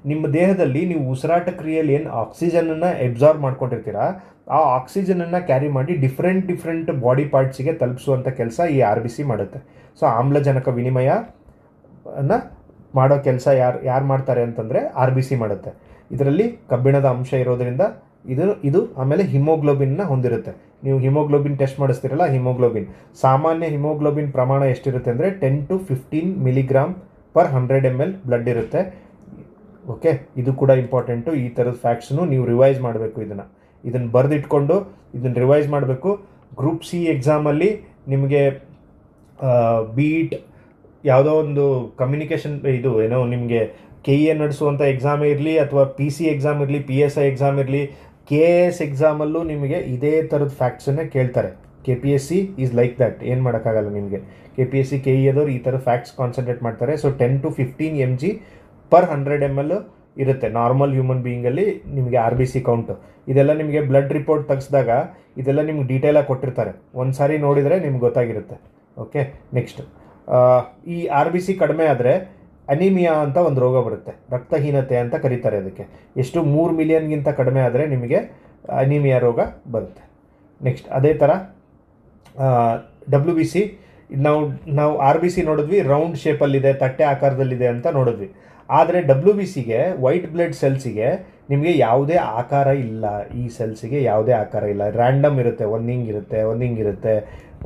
ನಿಮ್ಮ ದೇಹದಲ್ಲಿ ನೀವು ಉಸಿರಾಟ ಕ್ರಿಯೆಯಲ್ಲಿ ಏನು ಆಕ್ಸಿಜನನ್ನು ಎಬ್ಸಾರ್ವ್ ಮಾಡ್ಕೊಂಡಿರ್ತೀರಾ ಆ ಆಕ್ಸಿಜನನ್ನು ಕ್ಯಾರಿ ಮಾಡಿ ಡಿಫ್ರೆಂಟ್ ಬಾಡಿ ಪಾರ್ಟ್ಸಿಗೆ ತಲುಪಿಸುವಂಥ ಕೆಲಸ ಈ RBC ಮಾಡುತ್ತೆ. ಸೊ ಆಮ್ಲಜನಕ ವಿನಿಮಯನ ಮಾಡೋ ಕೆಲಸ ಯಾರು ಮಾಡ್ತಾರೆ ಅಂತಂದರೆ RBC ಮಾಡುತ್ತೆ. ಇದರಲ್ಲಿ ಕಬ್ಬಿಣದ ಅಂಶ ಇರೋದರಿಂದ ಇದು ಆಮೇಲೆ ಹಿಮೋಗ್ಲೋಬಿನ್ನ ಹೊಂದಿರುತ್ತೆ. ನೀವು ಹಿಮೋಗ್ಲೋಬಿನ್ ಟೆಸ್ಟ್ ಮಾಡಿಸ್ತೀರಲ್ಲ, ಸಾಮಾನ್ಯ ಹಿಮೋಗ್ಲೋಬಿನ್ ಪ್ರಮಾಣ ಎಷ್ಟಿರುತ್ತೆ ಅಂದರೆ 10 to 15 mg/100 ml ಬ್ಲಡ್ ಇರುತ್ತೆ. ಓಕೆ, ಇದು ಕೂಡ ಇಂಪಾರ್ಟೆಂಟು. ಈ ಥರದ ಫ್ಯಾಕ್ಟ್ಸ್ನು ನೀವು ರಿವೈಸ್ ಮಾಡಬೇಕು. ಇದನ್ನು ಬರೆದಿಟ್ಕೊಂಡು ಇದನ್ನು ರಿವೈಸ್ ಮಾಡಬೇಕು. ಗ್ರೂಪ್ C ಎಕ್ಸಾಮಲ್ಲಿ ನಿಮಗೆ ಬೀಟ್ ಯಾವುದೋ ಒಂದು ಕಮ್ಯುನಿಕೇಷನ್ ನಿಮಗೆ KE ನಡೆಸುವಂಥ ಎಕ್ಸಾಮೇ ಇರಲಿ ಅಥವಾ PC ಎಕ್ಸಾಮ್ ಇರಲಿ, PSI ಎಕ್ಸಾಮ್ ಇರಲಿ, KS ಎಕ್ಸಾಮಲ್ಲೂ ನಿಮಗೆ ಇದೇ ಥರದ ಫ್ಯಾಕ್ಟ್ಸನ್ನೇ ಕೇಳ್ತಾರೆ. KPSC ಈಸ್ ಲೈಕ್ ದ್ಯಾಟ್, ಏನು ಮಾಡೋಕ್ಕಾಗಲ್ಲ ನಿಮಗೆ. KPSC KE ಆದವ್ರು ಈ ಥರ ಫ್ಯಾಕ್ಟ್ಸ್ ಕಾನ್ಸಂಟ್ರೇಟ್ ಮಾಡ್ತಾರೆ. ಸೊ 10 to 15 mg/100 ml ಇರುತ್ತೆ ನಾರ್ಮಲ್ ಹ್ಯೂಮನ್ ಬೀಯಿಂಗಲ್ಲಿ ನಿಮಗೆ RBC ಕೌಂಟು. ಇದೆಲ್ಲ ನಿಮಗೆ ಬ್ಲಡ್ ರಿಪೋರ್ಟ್ ತೆಗೆಸಿದಾಗ ಇದೆಲ್ಲ ನಿಮ್ಗೆ ಡೀಟೇಲಾಗಿ ಕೊಟ್ಟಿರ್ತಾರೆ. ಒಂದು ಸಾರಿ ನೋಡಿದರೆ ನಿಮ್ಗೆ ಗೊತ್ತಾಗಿರುತ್ತೆ. ಓಕೆ, ನೆಕ್ಸ್ಟ್ ಈ RBC ಕಡಿಮೆ ಆದರೆ ಅನಿಮಿಯಾ ಅಂತ ಒಂದು ರೋಗ ಬರುತ್ತೆ, ರಕ್ತಹೀನತೆ ಅಂತ ಕರೀತಾರೆ ಅದಕ್ಕೆ. ಎಷ್ಟು 3 ಮಿಲಿಯನ್ಗಿಂತ ಕಡಿಮೆ ಆದರೆ ನಿಮಗೆ ಅನಿಮಿಯಾ ರೋಗ ಬರುತ್ತೆ. ನೆಕ್ಸ್ಟ್ ಅದೇ ಥರ WBC ನಾವು RBC ನೋಡಿದ್ವಿ, ರೌಂಡ್ ಶೇಪಲ್ಲಿದೆ, ತಟ್ಟೆ ಆಕಾರದಲ್ಲಿದೆ ಅಂತ ನೋಡಿದ್ವಿ. ಆದರೆ WBCಗೆ ವೈಟ್ ಬ್ಲಡ್ ಸೆಲ್ಸಿಗೆ ನಿಮಗೆ ಯಾವುದೇ ಆಕಾರ ಇಲ್ಲ. ಈ ಸೆಲ್ಸಿಗೆ ಯಾವುದೇ ಆಕಾರ ಇಲ್ಲ, ರ್ಯಾಂಡಮ್ ಇರುತ್ತೆ. ಒಂದು ಹಿಂಗಿರುತ್ತೆ,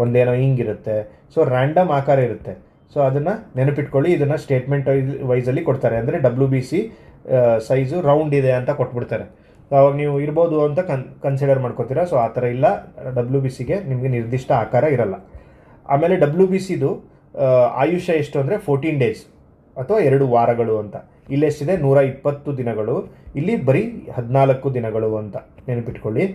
ಒಂದೇನೋ ಹಿಂಗಿರುತ್ತೆ. ಸೊ ರ್ಯಾಂಡಮ್ ಆಕಾರ ಇರುತ್ತೆ. ಸೊ ಅದನ್ನು ನೆನಪಿಟ್ಕೊಳ್ಳಿ. ಇದನ್ನು ಸ್ಟೇಟ್ಮೆಂಟ್ ವೈಸಲ್ಲಿ ಕೊಡ್ತಾರೆ. ಅಂದರೆ WBC ಸೈಜು ರೌಂಡ್ ಇದೆ ಅಂತ ಕೊಟ್ಬಿಡ್ತಾರೆ. ಅವಾಗ ನೀವು ಇರ್ಬೋದು ಅಂತ ಕನ್ಸಿಡರ್ ಮಾಡ್ಕೋತೀರಾ. ಸೊ ಆ ಥರ ಇಲ್ಲ, WBCಗೆ ನಿಮಗೆ ನಿರ್ದಿಷ್ಟ ಆಕಾರ ಇರಲ್ಲ. ಆಮೇಲೆ WBCದು ಆಯುಷ್ಯ ಎಷ್ಟು ಅಂದರೆ 14 days ಅಥವಾ 2 ವಾರಗಳು ಅಂತ. ಇಲ್ಲೆಷ್ಟಿದೆ 120 ದಿನಗಳು, ಇಲ್ಲಿ ಬರೀ 14 ದಿನಗಳು ಅಂತ ನೆನಪಿಟ್ಕೊಳ್ಳಿ.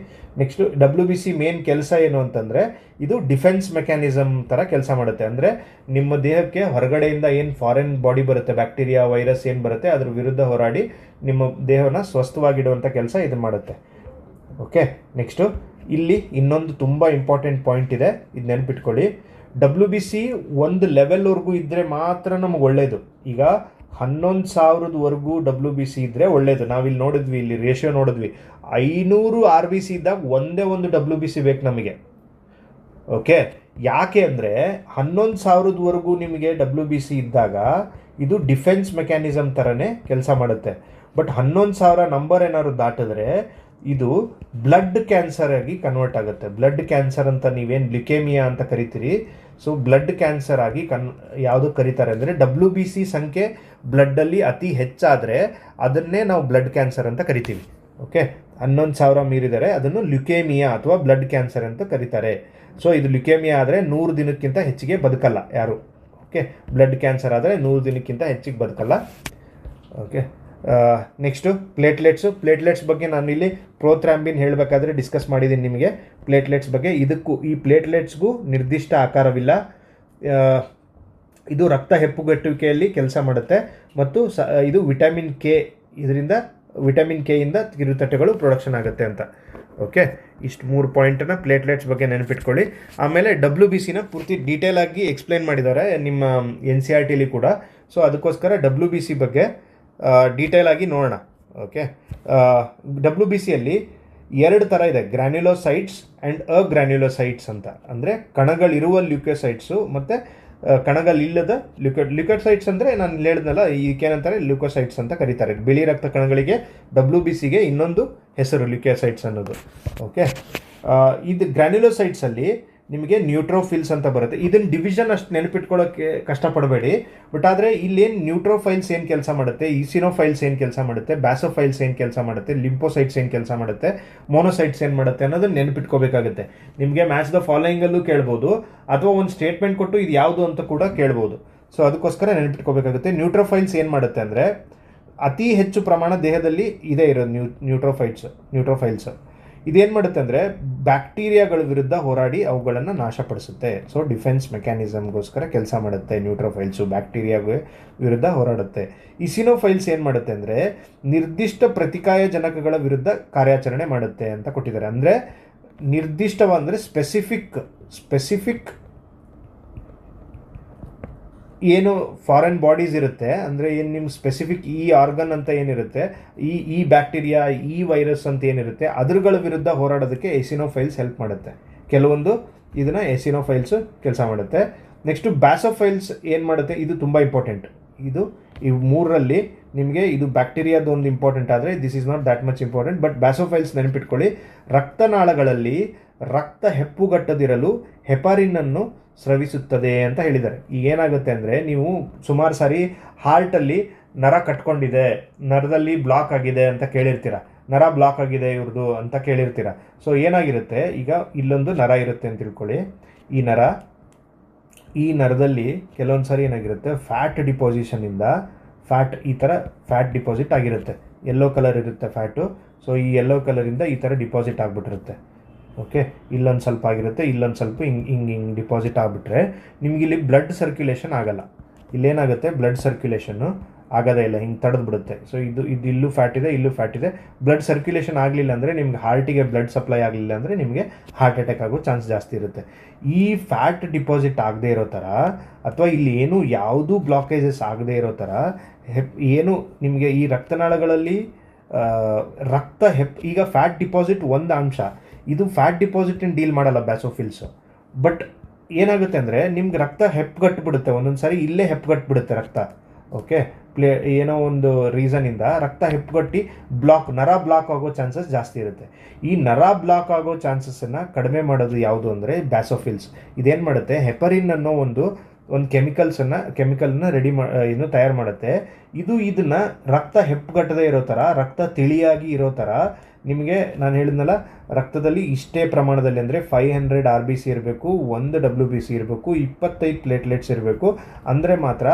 ನೆಕ್ಸ್ಟು WBC ಮೇನ್ ಕೆಲಸ ಏನು ಅಂತಂದರೆ ಇದು ಡಿಫೆನ್ಸ್ ಮೆಕ್ಯಾನಿಸಮ್ ಥರ ಕೆಲಸ ಮಾಡುತ್ತೆ. ಅಂದರೆ ನಿಮ್ಮ ದೇಹಕ್ಕೆ ಹೊರಗಡೆಯಿಂದ ಏನು ಫಾರಿನ್ ಬಾಡಿ ಬರುತ್ತೆ, ಬ್ಯಾಕ್ಟೀರಿಯಾ ವೈರಸ್ ಏನು ಬರುತ್ತೆ ಅದ್ರ ವಿರುದ್ಧ ಹೋರಾಡಿ ನಿಮ್ಮ ದೇಹನ ಸ್ವಸ್ಥವಾಗಿಡುವಂಥ ಕೆಲಸ ಇದು ಮಾಡುತ್ತೆ. ಓಕೆ, ನೆಕ್ಸ್ಟು ಇಲ್ಲಿ ಇನ್ನೊಂದು ತುಂಬ ಇಂಪಾರ್ಟೆಂಟ್ ಪಾಯಿಂಟ್ ಇದೆ, ಇದು ನೆನಪಿಟ್ಕೊಳ್ಳಿ. WBC ಒಂದು ಲೆವೆಲ್ವರೆಗೂ ಇದ್ದರೆ ಮಾತ್ರ ನಮಗೆ ಒಳ್ಳೆಯದು. ಈಗ 11,000ವರೆಗೂ WBC ಇದ್ದರೆ ಒಳ್ಳೆಯದು. ನಾವಿಲ್ಲಿ ನೋಡಿದ್ವಿ, ಇಲ್ಲಿ ರೇಷಿಯೋ ನೋಡಿದ್ವಿ, 500 RBC ಇದ್ದಾಗ ಒಂದೇ ಒಂದು WBC ಬೇಕು ನಮಗೆ. ಓಕೆ, ಯಾಕೆ ಅಂದರೆ 11,000ವರೆಗೂ ನಿಮಗೆ WBC ಇದ್ದಾಗ ಇದು ಡಿಫೆನ್ಸ್ ಮೆಕ್ಯಾನಿಸಮ್ ಥರನೇ ಕೆಲಸ ಮಾಡುತ್ತೆ. ಬಟ್ 11,000 ನಂಬರ್ ಏನಾದ್ರು ದಾಟಿದ್ರೆ ಇದು ಬ್ಲಡ್ ಕ್ಯಾನ್ಸರ್ ಆಗಿ ಕನ್ವರ್ಟ್ ಆಗುತ್ತೆ. ಬ್ಲಡ್ ಕ್ಯಾನ್ಸರ್ ಅಂತ ನೀವೇನು ಲ್ಯುಕೇಮಿಯಾ ಅಂತ ಕರಿತೀರಿ, ಸೊ ಬ್ಲಡ್ ಕ್ಯಾನ್ಸರ್ ಆಗಿ ಯಾವುದು ಕರೀತಾರೆ ಅಂದರೆ WBC ಸಂಖ್ಯೆ ಬ್ಲಡ್ಡಲ್ಲಿ ಅತಿ ಹೆಚ್ಚಾದರೆ ಅದನ್ನೇ ನಾವು ಬ್ಲಡ್ ಕ್ಯಾನ್ಸರ್ ಅಂತ ಕರಿತೀವಿ. ಓಕೆ, 11,000 ಮೀರಿದರೆ ಅದನ್ನು ಲ್ಯುಕೇಮಿಯಾ ಅಥವಾ ಬ್ಲಡ್ ಕ್ಯಾನ್ಸರ್ ಅಂತ ಕರೀತಾರೆ. ಸೊ ಇದು ಲ್ಯುಕೇಮಿಯಾ ಆದರೆ 100 ದಿನಕ್ಕಿಂತ ಹೆಚ್ಚಿಗೆ ಬದುಕಲ್ಲ ಯಾರು. ಓಕೆ, ಬ್ಲಡ್ ಕ್ಯಾನ್ಸರ್ ಆದರೆ 100 ದಿನಕ್ಕಿಂತ ಹೆಚ್ಚಿಗೆ ಬದುಕಲ್ಲ. ಓಕೆ, ನೆಕ್ಸ್ಟು ಪ್ಲೇಟ್ಲೆಟ್ಸ್ ಬಗ್ಗೆ ನಾನು ಇಲ್ಲಿ ಪ್ರೋಥ್ರಾಂಬಿನ್ ಹೇಳಬೇಕಾದ್ರೆ ಡಿಸ್ಕಸ್ ಮಾಡಿದ್ದೀನಿ ನಿಮಗೆ ಪ್ಲೇಟ್ಲೆಟ್ಸ್ ಬಗ್ಗೆ. ಈ ಪ್ಲೇಟ್ಲೆಟ್ಸ್ಗೂ ನಿರ್ದಿಷ್ಟ ಆಕಾರವಿಲ್ಲ. ಇದು ರಕ್ತ ಹೆಪ್ಪುಗಟ್ಟುವಿಕೆಯಲ್ಲಿ ಕೆಲಸ ಮಾಡುತ್ತೆ ಮತ್ತು ಇದು ವಿಟಮಿನ್ ಕೆ, ಇದರಿಂದ ವಿಟಮಿನ್ ಕೆಯಿಂದ ಕಿರುತಟ್ಟೆಗಳು ಪ್ರೊಡಕ್ಷನ್ ಆಗುತ್ತೆ ಅಂತ. ಓಕೆ, ಇಷ್ಟು 3 ಪಾಯಿಂಟನ್ನು ಪ್ಲೇಟ್ಲೆಟ್ಸ್ ಬಗ್ಗೆ ನೆನಪಿಟ್ಕೊಳ್ಳಿ. ಆಮೇಲೆ WBCನ ಪೂರ್ತಿ ಡೀಟೇಲ್ ಆಗಿ ಎಕ್ಸ್ಪ್ಲೈನ್ ಮಾಡಿದ್ದಾರೆ ನಿಮ್ಮ NCERTಲಿ ಕೂಡ. ಸೊ ಅದಕ್ಕೋಸ್ಕರ WBC ಬಗ್ಗೆ ಡೀಟೇಲ್ ಆಗಿ ನೋಡೋಣ. ಓಕೆ, WBCಯಲ್ಲಿ 2 ಥರ ಇದೆ, ಗ್ರ್ಯಾನ್ಯುಲೋಸೈಟ್ಸ್ ಆ್ಯಂಡ್ ಅಗ್ರ್ಯಾನ್ಯುಲೋಸೈಟ್ಸ್ ಅಂತ. ಅಂದರೆ ಕಣಗಳಿರುವ ಲ್ಯೂಕೋಸೈಟ್ಸು ಮತ್ತು ಕಣಗಳಿಲ್ಲದ ಲ್ಯೂಕೋಸೈಟ್ಸ್ ಅಂದರೆ ನಾನು ಹೇಳಿದ್ನಲ್ಲ, ಈಗೇನಂತಾರೆ ಲ್ಯೂಕೋಸೈಟ್ಸ್ ಅಂತ ಕರೀತಾರೆ. ಬಿಳಿ ರಕ್ತ ಕಣಗಳಿಗೆ WBCಗೆ ಇನ್ನೊಂದು ಹೆಸರು ಲ್ಯೂಕೋಸೈಟ್ಸ್ ಅನ್ನೋದು. ಓಕೆ, ಇದು ಗ್ರ್ಯಾನ್ಯುಲೋಸೈಟ್ಸಲ್ಲಿ ನಿಮಗೆ ನ್ಯೂಟ್ರೋಫಿಲ್ಸ್ ಅಂತ ಬರುತ್ತೆ. ಇದನ್ನು ಡಿವಿಷನ್ ಅಷ್ಟು ನೆನಪಿಟ್ಕೊಳ್ಳೋಕ್ಕೆ ಕಷ್ಟಪಡಬೇಡಿ. ಬಟ್ ಆದರೆ ಇಲ್ಲೇನು ನ್ಯೂಟ್ರೋಫೈಲ್ಸ್ ಏನು ಕೆಲಸ ಮಾಡುತ್ತೆ, ಈಸಿನೋಫೈಲ್ಸ್ ಏನು ಕೆಲಸ ಮಾಡುತ್ತೆ, ಬ್ಯಾಸೋಫೈಲ್ಸ್ ಏನು ಕೆಲಸ ಮಾಡುತ್ತೆ, ಲಿಂಪೋಸೈಟ್ಸ್ ಏನು ಕೆಲಸ ಮಾಡುತ್ತೆ, ಮೋನೋಸೈಟ್ಸ್ ಏನು ಮಾಡುತ್ತೆ ಅನ್ನೋದನ್ನು ನೆನಪಿಟ್ಕೋಬೇಕಾಗುತ್ತೆ. ನಿಮಗೆ ಮ್ಯಾಚ್ ದ ಫಾಲೋಯಿಂಗಲ್ಲೂ ಕೇಳ್ಬೋದು ಅಥವಾ ಒಂದು ಸ್ಟೇಟ್ಮೆಂಟ್ ಕೊಟ್ಟು ಇದು ಯಾವುದು ಅಂತ ಕೂಡ ಕೇಳ್ಬೋದು. ಸೊ ಅದಕ್ಕೋಸ್ಕರ ನೆನಪಿಟ್ಕೋಬೇಕಾಗುತ್ತೆ. ನ್ಯೂಟ್ರೋಫೈಲ್ಸ್ ಏನು ಮಾಡುತ್ತೆ ಅಂದರೆ ಅತಿ ಹೆಚ್ಚು ಪ್ರಮಾಣ ದೇಹದಲ್ಲಿ ಇದೆ ಇರೋದು ನ್ಯೂಟ್ರೋಫೈಲ್ಸ್. ಇದೇನು ಮಾಡುತ್ತೆ ಅಂದರೆ ಬ್ಯಾಕ್ಟೀರಿಯಾಗಳ ವಿರುದ್ಧ ಹೋರಾಡಿ ಅವುಗಳನ್ನು ನಾಶಪಡಿಸುತ್ತೆ. ಸೊ ಡಿಫೆನ್ಸ್ ಮೆಕ್ಯಾನಿಸಮ್ಗೋಸ್ಕರ ಕೆಲಸ ಮಾಡುತ್ತೆ ನ್ಯೂಟ್ರೋಫೈಲ್ಸು, ಬ್ಯಾಕ್ಟೀರಿಯಾ ವಿರುದ್ಧ ಹೋರಾಡುತ್ತೆ. ಇಸಿನೋಫೈಲ್ಸ್ ಏನು ಮಾಡುತ್ತೆ ಅಂದರೆ ನಿರ್ದಿಷ್ಟ ಪ್ರತಿಕಾಯ ಜನಕಗಳ ವಿರುದ್ಧ ಕಾರ್ಯಾಚರಣೆ ಮಾಡುತ್ತೆ ಅಂತ ಕೊಟ್ಟಿದ್ದಾರೆ. ಅಂದರೆ ನಿರ್ದಿಷ್ಟವಂದರೆ ಸ್ಪೆಸಿಫಿಕ್ ಏನು ಫಾರಿನ್ ಬಾಡೀಸ್ ಇರುತ್ತೆ, ಅಂದರೆ ಏನು ನಿಮ್ಮ ಸ್ಪೆಸಿಫಿಕ್ ಈ ಆರ್ಗನ್ ಅಂತ ಏನಿರುತ್ತೆ, ಈ ಬ್ಯಾಕ್ಟೀರಿಯಾ, ಈ ವೈರಸ್ ಅಂತ ಏನಿರುತ್ತೆ ಅದ್ರಗಳ ವಿರುದ್ಧ ಹೋರಾಡೋದಕ್ಕೆ ಎಸಿನೋಫೈಲ್ಸ್ ಹೆಲ್ಪ್ ಮಾಡುತ್ತೆ. ಕೆಲವೊಂದು ಇದನ್ನು ಎಸಿನೋಫೈಲ್ಸು ಕೆಲಸ ಮಾಡುತ್ತೆ. ನೆಕ್ಸ್ಟು ಬ್ಯಾಸೋಫೈಲ್ಸ್ ಏನು ಮಾಡುತ್ತೆ, ಇದು ತುಂಬ ಇಂಪಾರ್ಟೆಂಟ್. ಈ 3ರಲ್ಲಿ ನಿಮಗೆ ಇದು ಬ್ಯಾಕ್ಟೀರಿಯಾದ ಒಂದು ಇಂಪಾರ್ಟೆಂಟ್ ಆದರೆ this is not that much important. But basophils ನೆನಪಿಟ್ಕೊಳ್ಳಿ, ರಕ್ತನಾಳಗಳಲ್ಲಿ ರಕ್ತ ಹೆಪ್ಪುಗಟ್ಟದಿರಲು ಹೆಪಾರಿನನ್ನು ಸ್ರವಿಸುತ್ತದೆ ಅಂತ ಹೇಳಿದ್ದಾರೆ. ಈಗ ಏನಾಗುತ್ತೆ ಅಂದರೆ ನೀವು ಸುಮಾರು ಸಾರಿ ಹಾರ್ಟಲ್ಲಿ ನರ ಕಟ್ಕೊಂಡಿದೆ, ನರದಲ್ಲಿ ಬ್ಲಾಕ್ ಆಗಿದೆ ಅಂತ ಕೇಳಿರ್ತೀರ, ನರ ಬ್ಲಾಕ್ ಆಗಿದೆ ಇವ್ರದ್ದು ಅಂತ ಕೇಳಿರ್ತೀರ. ಸೊ ಏನಾಗಿರುತ್ತೆ, ಈಗ ಇಲ್ಲೊಂದು ನರ ಇರುತ್ತೆ ಅಂತ ತಿಳ್ಕೊಳ್ಳಿ. ಈ ನರದಲ್ಲಿ ಕೆಲವೊಂದು ಸಾರಿ ಏನಾಗಿರುತ್ತೆ, ಫ್ಯಾಟ್ ಡಿಪಾಸಿಷನಿಂದ ಈ ಥರ ಫ್ಯಾಟ್ ಡಿಪಾಸಿಟ್ ಆಗಿರುತ್ತೆ. ಯೆಲ್ಲೋ ಕಲರ್ ಇರುತ್ತೆ ಫ್ಯಾಟು. ಸೊ ಈ ಯೆಲ್ಲೋ ಕಲರಿಂದ ಈ ಥರ ಡಿಪಾಸಿಟ್ ಆಗಿಬಿಟ್ಟಿರುತ್ತೆ. ಓಕೆ, ಇಲ್ಲೊಂದು ಸ್ವಲ್ಪ ಆಗಿರುತ್ತೆ, ಇಲ್ಲೊಂದು ಸ್ವಲ್ಪ ಹಿಂಗೆ ಡಿಪಾಸಿಟ್ ಆಗಿಬಿಟ್ರೆ ನಿಮಗಿಲ್ಲಿ ಬ್ಲಡ್ ಸರ್ಕ್ಯುಲೇಷನ್ ಆಗಲ್ಲ. ಇಲ್ಲೇನಾಗುತ್ತೆ, ಬ್ಲಡ್ ಸರ್ಕ್ಯುಲೇಷನ್ನು ಆಗೋದೇ ಇಲ್ಲ, ಹಿಂಗೆ ತಡೆದ್ಬಿಡುತ್ತೆ. ಸೊ ಇದು ಇಲ್ಲೂ ಫ್ಯಾಟ್ ಇದೆ, ಇಲ್ಲೂ ಫ್ಯಾಟ್ ಇದೆ. ಬ್ಲಡ್ ಸರ್ಕ್ಯುಲೇಷನ್ ಆಗಲಿಲ್ಲ ಅಂದರೆ ನಿಮ್ಗೆ ಹಾರ್ಟಿಗೆ ಬ್ಲಡ್ ಸಪ್ಲೈ ಆಗಲಿಲ್ಲ ಅಂದರೆ ನಿಮಗೆ ಹಾರ್ಟ್ ಅಟ್ಯಾಕ್ ಆಗೋ ಚಾನ್ಸ್ ಜಾಸ್ತಿ ಇರುತ್ತೆ. ಈ ಫ್ಯಾಟ್ ಡಿಪಾಸಿಟ್ ಆಗದೇ ಇರೋ ಥರ ಅಥವಾ ಇಲ್ಲಿ ಏನೂ ಯಾವುದೂ ಬ್ಲಾಕೇಜಸ್ ಆಗದೇ ಇರೋ ಥರ ಏನು ನಿಮಗೆ ಈ ರಕ್ತನಾಳಗಳಲ್ಲಿ ಈಗ ಫ್ಯಾಟ್ ಡಿಪಾಸಿಟ್ ಒಂದು ಅಂಶ, ಇದು ಫ್ಯಾಟ್ ಡಿಪಾಸಿಟನ್ನು ಡೀಲ್ ಮಾಡಲ್ಲ ಬ್ಯಾಸೋಫಿಲ್ಸು. ಬಟ್ ಏನಾಗುತ್ತೆ ಅಂದರೆ ನಿಮ್ಗೆ ರಕ್ತ ಹೆಪ್ಪುಗಟ್ಟಿಬಿಡುತ್ತೆ, ಒಂದೊಂದು ಸಾರಿ ಇಲ್ಲೇ ಹೆಪ್ಪುಗಟ್ಟಿಬಿಡುತ್ತೆ ರಕ್ತ. ಓಕೆ, ಏನೋ ಒಂದು ರೀಸನಿಂದ ರಕ್ತ ಹೆಪ್ಪುಗಟ್ಟಿ ನರ ಬ್ಲಾಕ್ ಆಗೋ ಚಾನ್ಸಸ್ ಜಾಸ್ತಿ ಇರುತ್ತೆ. ಈ ನರ ಬ್ಲಾಕ್ ಆಗೋ ಚಾನ್ಸಸ್ಸನ್ನು ಕಡಿಮೆ ಮಾಡೋದು ಯಾವುದು ಅಂದರೆ ಬ್ಯಾಸೋಫಿಲ್ಸ್. ಇದೇನು ಮಾಡುತ್ತೆ, ಹೆಪರಿನ್ ಅನ್ನೋ ಒಂದು ಕೆಮಿಕಲ್ನ ತಯಾರು ಮಾಡುತ್ತೆ. ಇದನ್ನು ರಕ್ತ ಹೆಪ್ಪುಗಟ್ಟದೇ ಇರೋ ಥರ, ರಕ್ತ ತಿಳಿಯಾಗಿ ಇರೋ ಥರ ನಿಮಗೆ ನಾನು ಹೇಳಿದ್ನಲ್ಲ, ರಕ್ತದಲ್ಲಿ ಇಷ್ಟೇ ಪ್ರಮಾಣದಲ್ಲಿ ಅಂದರೆ 500 RBC ಇರಬೇಕು, 1 WBC ಇರಬೇಕು, 25 ಪ್ಲೇಟ್ಲೆಟ್ಸ್ ಇರಬೇಕು. ಅಂದರೆ ಮಾತ್ರ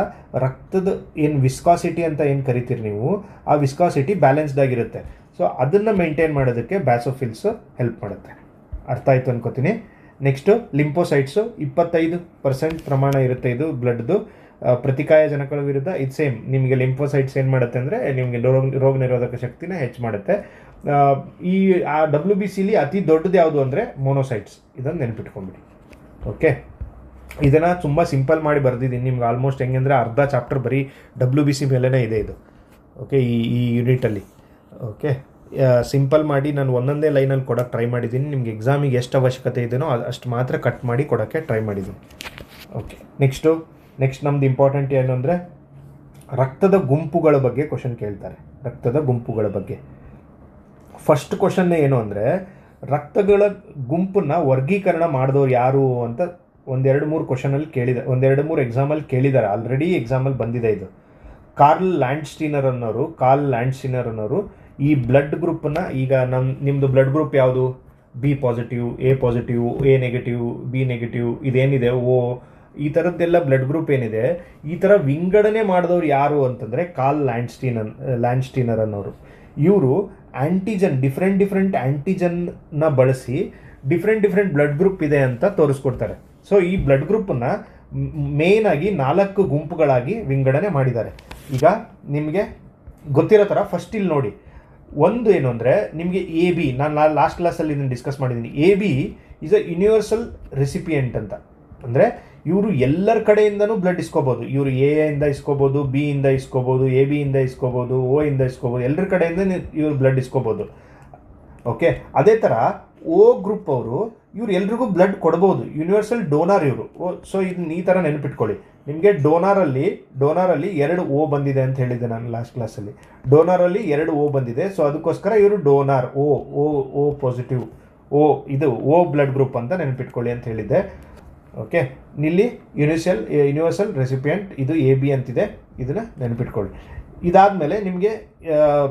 ರಕ್ತದ ಏನು ವಿಸ್ಕಾಸಿಟಿ ಅಂತ ಏನು ಕರಿತೀರಿ ನೀವು, ಆ ವಿಸ್ಕಾಸಿಟಿ ಬ್ಯಾಲೆನ್ಸ್ಡ್ ಆಗಿರುತ್ತೆ. ಸೊ ಅದನ್ನು ಮೇಂಟೈನ್ ಮಾಡೋದಕ್ಕೆ ಬ್ಯಾಸೋಫಿಲ್ಸು ಹೆಲ್ಪ್ ಮಾಡುತ್ತೆ. ಅರ್ಥ ಆಯಿತು ಅನ್ಕೋತೀನಿ. ನೆಕ್ಸ್ಟು ಲಿಂಪೋಸೈಟ್ಸು 25% ಪ್ರಮಾಣ ಇರುತ್ತೆ ಇದು ಬ್ಲಡ್ದು. ಪ್ರತಿಕಾಯ ಜನಕಗಳ ವಿರುದ್ಧ ಇದು ಸೇಮ್. ನಿಮಗೆ ಲಿಂಫೋಸೈಟ್ಸ್ ಏನು ಮಾಡುತ್ತೆ ಅಂದರೆ ನಿಮಗೆ ರೋಗ ನಿರೋಧಕ ಶಕ್ತಿನ ಹೆಚ್ಚು ಮಾಡುತ್ತೆ. ಈ ಆ WBCಲಿ ಅತಿ ದೊಡ್ಡದು ಯಾವುದು ಅಂದರೆ ಮೋನೋಸೈಟ್ಸ್. ಇದನ್ನು ನೆನಪಿಟ್ಕೊಂಡ್ಬಿಡಿ. ಓಕೆ, ಇದನ್ನು ತುಂಬ ಸಿಂಪಲ್ ಮಾಡಿ ಬರೆದಿದ್ದೀನಿ ನಿಮ್ಗೆ. ಆಲ್ಮೋಸ್ಟ್ ಹೆಂಗಂದರೆ ಅರ್ಧ ಚಾಪ್ಟರ್ ಬರೀ WBC ಮೇಲೇ ಇದೆ ಇದು. ಓಕೆ, ಈ ಯೂನಿಟಲ್ಲಿ. ಓಕೆ, ಸಿಂಪಲ್ ಮಾಡಿ ನಾನು ಒಂದೊಂದೇ ಲೈನಲ್ಲಿ ಕೊಡೋಕ್ಕೆ ಟ್ರೈ ಮಾಡಿದ್ದೀನಿ. ನಿಮಗೆ ಎಕ್ಸಾಮಿಗೆ ಎಷ್ಟು ಅವಶ್ಯಕತೆ ಇದೆಯೋ ಅಷ್ಟು ಮಾತ್ರ ಕಟ್ ಮಾಡಿ ಕೊಡೋಕ್ಕೆ ಟ್ರೈ ಮಾಡಿದ್ದೀನಿ. ಓಕೆ, ನೆಕ್ಸ್ಟ್ ನಮ್ದು ಇಂಪಾರ್ಟೆಂಟ್ ಏನು ಅಂದರೆ ರಕ್ತದ ಗುಂಪುಗಳ ಬಗ್ಗೆ ಕ್ವಶನ್ ಕೇಳ್ತಾರೆ. ರಕ್ತದ ಗುಂಪುಗಳ ಬಗ್ಗೆ ಫಸ್ಟ್ ಕ್ವಶನ್ ಏನು ಅಂದರೆ, ರಕ್ತಗಳ ಗುಂಪನ್ನು ವರ್ಗೀಕರಣ ಮಾಡಿದವ್ರು ಯಾರು ಅಂತ 1-2-3 ಕ್ವಶನಲ್ಲಿ ಕೇಳಿದ್ದಾರೆ, 1-2-3 ಎಕ್ಸಾಮಲ್ಲಿ ಕೇಳಿದ್ದಾರೆ. ಆಲ್ರೆಡಿ ಎಕ್ಸಾಮಲ್ಲಿ ಬಂದಿದೆ ಇದು. ಕಾರ್ಲ್ ಲ್ಯಾಂಡ್ಸ್ಟೀನರ್ ಅನ್ನೋರು ಈ ಬ್ಲಡ್ ಗ್ರೂಪನ್ನು, ಈಗ ನಿಮ್ಮದು ಬ್ಲಡ್ ಗ್ರೂಪ್ ಯಾವುದು, B positive, A positive, A negative, B negative, ಇದೇನಿದೆ O, ಈ ಥರದ್ದೆಲ್ಲ ಬ್ಲಡ್ ಗ್ರೂಪ್ ಏನಿದೆ, ಈ ಥರ ವಿಂಗಡಣೆ ಮಾಡಿದವ್ರು ಯಾರು ಅಂತಂದರೆ ಕಾರ್ಲ್ ಲ್ಯಾಂಡ್ಸ್ಟೀನರ್ ಅನ್ನೋರು. ಇವರು ಡಿಫ್ರೆಂಟ್ ಆ್ಯಂಟಿಜನ್ನ ಬಳಸಿ ಡಿಫ್ರೆಂಟ್ ಬ್ಲಡ್ ಗ್ರೂಪ್ ಇದೆ ಅಂತ ತೋರಿಸ್ಕೊಡ್ತಾರೆ. ಸೊ ಈ ಬ್ಲಡ್ ಗ್ರೂಪನ್ನು ಮೇನ್ ಆಗಿ 4 ಗುಂಪುಗಳಾಗಿ ವಿಂಗಡಣೆ ಮಾಡಿದ್ದಾರೆ. ಈಗ ನಿಮಗೆ ಗೊತ್ತಿರೋ ಥರ ಫಸ್ಟ್ ಇಲ್ಲಿ ನೋಡಿ, ಒಂದು ಏನು ಅಂದರೆ ನಿಮಗೆ AB, ನಾನು ಲಾಸ್ಟ್ ಕ್ಲಾಸಲ್ಲಿ ಇದನ್ನು ಡಿಸ್ಕಸ್ ಮಾಡಿದ್ದೀನಿ. AB is a universal recipient ಅಂತ. ಅಂದರೆ ಇವರು ಎಲ್ಲರ ಕಡೆಯಿಂದನೂ ಬ್ಲಡ್ ಇಸ್ಕೋಬೋದು. ಇವರು A ಇಂದ ಇಸ್ಕೋಬೋದು, B ಇಂದ ಇಸ್ಕೋಬೋದು, AB ಇಂದ ಇಸ್ಕೋಬೋದು, O ಇಂದ ಇಸ್ಕೋಬೋದು, ಎಲ್ಲರ ಕಡೆಯಿಂದ ಇವ್ರು ಬ್ಲಡ್ ಇಸ್ಕೋಬೋದು. ಓಕೆ, ಅದೇ ಥರ O ಗ್ರೂಪ್ ಅವರು ಇವ್ರು ಎಲ್ರಿಗೂ ಬ್ಲಡ್ ಕೊಡ್ಬೋದು, ಯೂನಿವರ್ಸಲ್ ಡೋನಾರ್ ಇವರು. ಸೊ ಇದನ್ನ ಈ ಥರ ನೆನಪಿಟ್ಕೊಳ್ಳಿ. ನಿಮಗೆ ಡೋನಾರಲ್ಲಿ 2 O ಬಂದಿದೆ ಅಂತ ಹೇಳಿದ್ದೆ ನಾನು ಲಾಸ್ಟ್ ಕ್ಲಾಸಲ್ಲಿ. ಡೋನಾರಲ್ಲಿ 2 O ಬಂದಿದೆ. ಸೊ ಅದಕ್ಕೋಸ್ಕರ ಇವರು ಡೋನಾರ್, O ಪಾಸಿಟಿವ್, ಇದು O ಬ್ಲಡ್ ಗ್ರೂಪ್ ಅಂತ ನೆನಪಿಟ್ಕೊಳ್ಳಿ ಅಂತ ಹೇಳಿದ್ದೆ. ಓಕೆ, ಇಲ್ಲಿ ಯೂನಿವರ್ಸಲ್ ರೆಸಿಪಿಯೆಂಟ್ ಇದು AB ಅಂತಿದೆ, ಇದನ್ನು ನೆನಪಿಟ್ಕೊಳ್ಳಿ. ಇದಾದಮೇಲೆ ನಿಮಗೆ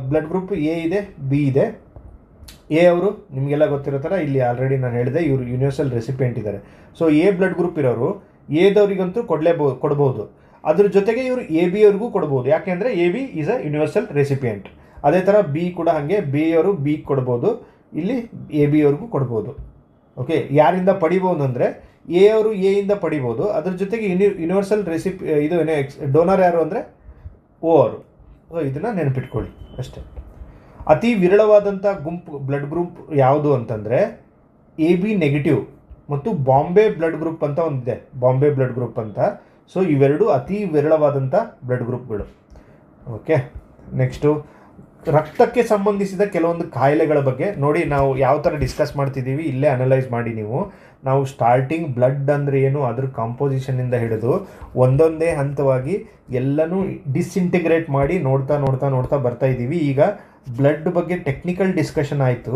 ಬ್ಲಡ್ ಗ್ರೂಪ್ A ಇದೆ, B ಇದೆ. A ಅವರು ನಿಮಗೆಲ್ಲ ಗೊತ್ತಿರೋ ಥರ ಇಲ್ಲಿ ಆಲ್ರೆಡಿ ನಾನು ಹೇಳಿದೆ, ಇವರು ಯೂನಿವರ್ಸಲ್ ರೆಸಿಪಿಯೆಂಟ್ ಇದ್ದಾರೆ. ಸೊ A ಬ್ಲಡ್ ಗ್ರೂಪ್ ಇರೋರು ಎದವರಿಗಂತೂ ಕೊಡ್ಬೋದು. ಅದ್ರ ಜೊತೆಗೆ ಇವರು AB ಅವ್ರಿಗೂ ಕೊಡ್ಬೋದು. ಯಾಕೆಂದರೆ AB is a universal recipient. ಅದೇ ಥರ B ಕೂಡ ಹಾಗೆ, B ಅವರು B ಕೊಡ್ಬೋದು, ಇಲ್ಲಿ AB ಅವ್ರಿಗೂ ಕೊಡ್ಬೋದು. ಓಕೆ, ಯಾರಿಂದ ಪಡಿಬೋದು ಅಂದರೆ A ಅವರು A ಇಂದ ಪಡಿಬೋದು. ಅದ್ರ ಜೊತೆಗೆ ಯೂನಿವರ್ಸಲ್ ಇದು ಡೋನರ್ ಯಾರು ಅಂದರೆ O ಅವರು. ಸೊ ಇದನ್ನು ನೆನಪಿಟ್ಕೊಳ್ಳಿ ಅಷ್ಟೇ. ಅತಿ ವಿರಳವಾದಂಥ ಬ್ಲಡ್ ಗ್ರೂಪ್ ಯಾವುದು ಅಂತಂದರೆ AB ನೆಗೆಟಿವ್ ಮತ್ತು ಬಾಂಬೆ ಬ್ಲಡ್ ಗ್ರೂಪ್ ಅಂತ ಒಂದಿದೆ, ಬಾಂಬೆ ಬ್ಲಡ್ ಗ್ರೂಪ್ ಅಂತ. ಸೊ ಇವೆರಡು ಅತಿ ವಿರಳವಾದಂಥ ಬ್ಲಡ್ ಗ್ರೂಪ್ಗಳು. ಓಕೆ, ನೆಕ್ಸ್ಟು ರಕ್ತಕ್ಕೆ ಸಂಬಂಧಿಸಿದ ಕೆಲವೊಂದು ಕಾಯಿಲೆಗಳ ಬಗ್ಗೆ ನೋಡಿ. ನಾವು ಯಾವ ಥರ ಡಿಸ್ಕಸ್ ಮಾಡ್ತಿದ್ದೀವಿ ಇಲ್ಲೇ ಅನಲೈಸ್ ಮಾಡಿ ನೀವು. ನಾವು ಸ್ಟಾರ್ಟಿಂಗ್ ಬ್ಲಡ್ ಅಂದರೆ ಏನು, ಅದ್ರ ಕಾಂಪೋಸಿಷನ್ನಿಂದ ಹಿಡಿದು ಒಂದೊಂದೇ ಹಂತವಾಗಿ ಎಲ್ಲನೂ ಡಿಸ್ಇಂಟಿಗ್ರೇಟ್ ಮಾಡಿ ನೋಡ್ತಾ ಬರ್ತಾ ಇದ್ದೀವಿ. ಈಗ ಬ್ಲಡ್ ಬಗ್ಗೆ ಟೆಕ್ನಿಕಲ್ ಡಿಸ್ಕಷನ್ ಆಯಿತು.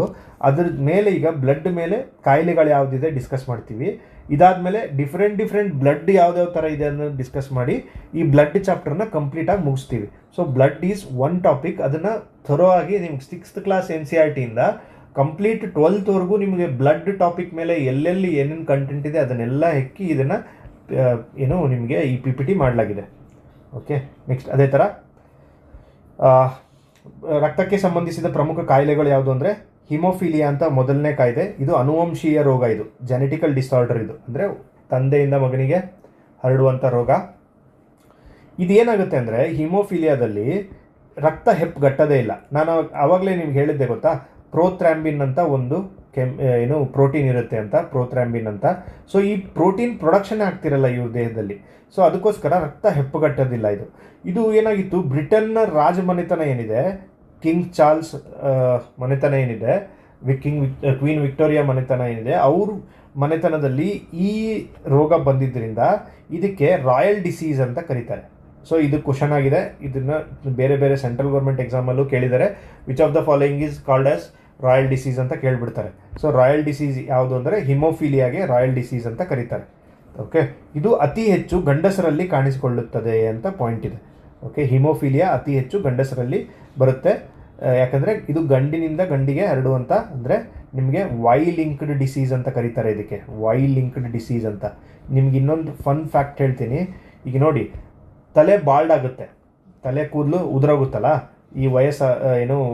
ಅದ್ರ ಮೇಲೆ ಈಗ ಬ್ಲಡ್ ಮೇಲೆ ಕಾಯಿಲೆಗಳು ಯಾವುದಿದೆ ಡಿಸ್ಕಸ್ ಮಾಡ್ತೀವಿ. ಇದಾದಮೇಲೆ ಡಿಫ್ರೆಂಟ್ ಬ್ಲಡ್ ಯಾವ್ಯಾವ ಥರ ಇದೆ ಅನ್ನೋದು ಡಿಸ್ಕಸ್ ಮಾಡಿ ಈ ಬ್ಲಡ್ ಚಾಪ್ಟರ್ನ ಕಂಪ್ಲೀಟಾಗಿ ಮುಗಿಸ್ತೀವಿ. So blood is one topic. ಅದನ್ನು ಥರೋ ಆಗಿ ನಿಮ್ಗೆ 6th ಕ್ಲಾಸ್ NCERTಯಿಂದ ಕಂಪ್ಲೀಟ್ 12th ನಿಮಗೆ ಬ್ಲಡ್ ಟಾಪಿಕ್ ಮೇಲೆ ಎಲ್ಲೆಲ್ಲಿ ಏನೇನು ಕಂಟೆಂಟ್ ಇದೆ ಅದನ್ನೆಲ್ಲ ಹೆಕ್ಕಿ ಇದನ್ನು ನಿಮಗೆ ಈ PPT ಮಾಡಲಾಗಿದೆ. ಓಕೆ, ನೆಕ್ಸ್ಟ್ ಅದೇ ಥರ ರಕ್ತಕ್ಕೆ ಸಂಬಂಧಿಸಿದ ಪ್ರಮುಖ ಕಾಯಿಲೆಗಳು ಯಾವುದು ಅಂದರೆ ಹಿಮೋಫಿಲಿಯಾ ಅಂತ ಮೊದಲನೇ ಕಾಯಿಲೆ. ಇದು ಅನುವಂಶೀಯ ರೋಗ, ಇದು ಜೆನೆಟಿಕಲ್ ಡಿಸಾರ್ಡರ್. ಇದು ಅಂದರೆ ತಂದೆಯಿಂದ ಮಗನಿಗೆ ಹರಡುವಂಥ ರೋಗ. ಇದೇನಾಗುತ್ತೆ ಅಂದರೆ ಹಿಮೋಫಿಲಿಯಾದಲ್ಲಿ ರಕ್ತ ಹೆಪ್ಪುಗಟ್ಟೋದೇ ಇಲ್ಲ. ನಾನು ಆವಾಗಲೇ ನಿಮ್ಗೆ ಹೇಳಿದ್ದೆ ಗೊತ್ತಾ, ಪ್ರೋಥ್ರಾಂಬಿನ್ ಅಂತ ಒಂದು ಪ್ರೋಟೀನ್ ಇರುತ್ತೆ ಅಂತ, ಪ್ರೋಥ್ರಾಂಬಿನ್ ಅಂತ. ಸೊ ಈ ಪ್ರೋಟೀನ್ ಪ್ರೊಡಕ್ಷನ್ ಆಗ್ತಿರಲ್ಲ ಇವ್ರ ದೇಹದಲ್ಲಿ. ಸೊ ಅದಕ್ಕೋಸ್ಕರ ರಕ್ತ ಹೆಪ್ಪುಗಟ್ಟೋದಿಲ್ಲ. ಇದು ಏನಾಗಿತ್ತು, ಬ್ರಿಟನ್ನ ರಾಜಮನೆತನ ಏನಿದೆ, ಕಿಂಗ್ ಚಾರ್ಲ್ಸ್ ಮನೆತನ ಏನಿದೆ, ಕ್ವೀನ್ ವಿಕ್ಟೋರಿಯಾ ಮನೆತನ ಏನಿದೆ, ಅವ್ರ ಮನೆತನದಲ್ಲಿ ಈ ರೋಗ ಬಂದಿದ್ದರಿಂದ ಇದಕ್ಕೆ ರಾಯಲ್ ಡಿಸೀಸ್ ಅಂತ ಕರೀತಾರೆ. ಸೊ ಇದು ಕ್ವಶನ್ ಆಗಿದೆ, ಇದನ್ನು ಬೇರೆ ಸೆಂಟ್ರಲ್ ಗೌರ್ಮೆಂಟ್ ಎಕ್ಸಾಮಲ್ಲೂ ಕೇಳಿದ್ದಾರೆ. Which of the following is called as royal disease ಅಂತ ಕೇಳಿಬಿಡ್ತಾರೆ. ಸೊ ರಾಯಲ್ ಡಿಸೀಸ್ ಯಾವುದು ಅಂದರೆ ಹಿಮೋಫಿಲಿಯಾಗೆ ರಾಯಲ್ ಡಿಸೀಸ್ ಅಂತ ಕರೀತಾರೆ. ಓಕೆ, ಇದು ಅತಿ ಹೆಚ್ಚು ಗಂಡಸರಲ್ಲಿ ಕಾಣಿಸಿಕೊಳ್ಳುತ್ತದೆ ಅಂತ ಪಾಯಿಂಟ್ ಇದೆ. ಓಕೆ, ಹಿಮೋಫಿಲಿಯಾ ಅತಿ ಹೆಚ್ಚು ಗಂಡಸರಲ್ಲಿ ಬರುತ್ತೆ. ಯಾಕಂದರೆ ಇದು ಗಂಡಿನಿಂದ ಗಂಡಿಗೆ ಹರಡುವಂಥ, ಅಂದರೆ ನಿಮಗೆ ವೈ ಲಿಂಕ್ಡ್ ಡಿಸೀಸ್ ಅಂತ ಕರೀತಾರೆ ಇದಕ್ಕೆ, ವೈ ಲಿಂಕ್ಡ್ ಡಿಸೀಸ್ ಅಂತ. ನಿಮ್ಗೆ ಇನ್ನೊಂದು ಫನ್ ಫ್ಯಾಕ್ಟ್ ಹೇಳ್ತೀನಿ. ಈಗ ನೋಡಿ, ತಲೆ ಬಾಲ್ಡ್ ಆಗುತ್ತೆ, ತಲೆ ಕೂದಲು ಉದುರೋಗುತ್ತಲ್ಲ, ಈ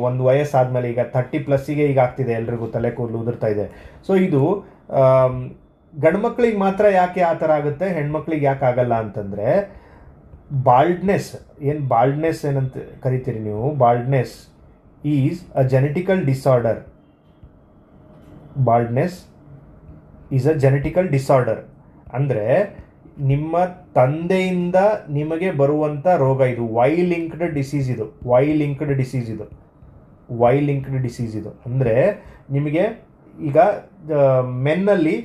ಒಂದು ವಯಸ್ಸಾದಮೇಲೆ, ಈಗ 30+ ಈಗ ಆಗ್ತಿದೆ, ಎಲ್ರಿಗೂ ತಲೆ ಕೂದಲು ಉದುರ್ತಾ ಇದೆ. ಸೊ ಇದು ಗಂಡು ಮಕ್ಕಳಿಗೆ ಮಾತ್ರ ಯಾಕೆ ಆ ಥರ ಆಗುತ್ತೆ, ಹೆಣ್ಮಕ್ಳಿಗೆ ಯಾಕೆ ಆಗಲ್ಲ ಅಂತಂದರೆ, ಬಾಲ್ಡ್ನೆಸ್ ಏನಂತ ಕರಿತೀರಿ ನೀವು, baldness is a genetical disorder. Baldness is a genetical disorder ಅಂದರೆ ನಿಮ್ಮ ತಂದೆಯಿಂದ ನಿಮಗೆ ಬರುವಂಥ ರೋಗ ಇದು. ವೈ ಲಿಂಕ್ಡ್ ಡಿಸೀಸ್ ಇದು ಅಂದರೆ ನಿಮಗೆ ಈಗ ಮೆನ್ನಲ್ಲಿ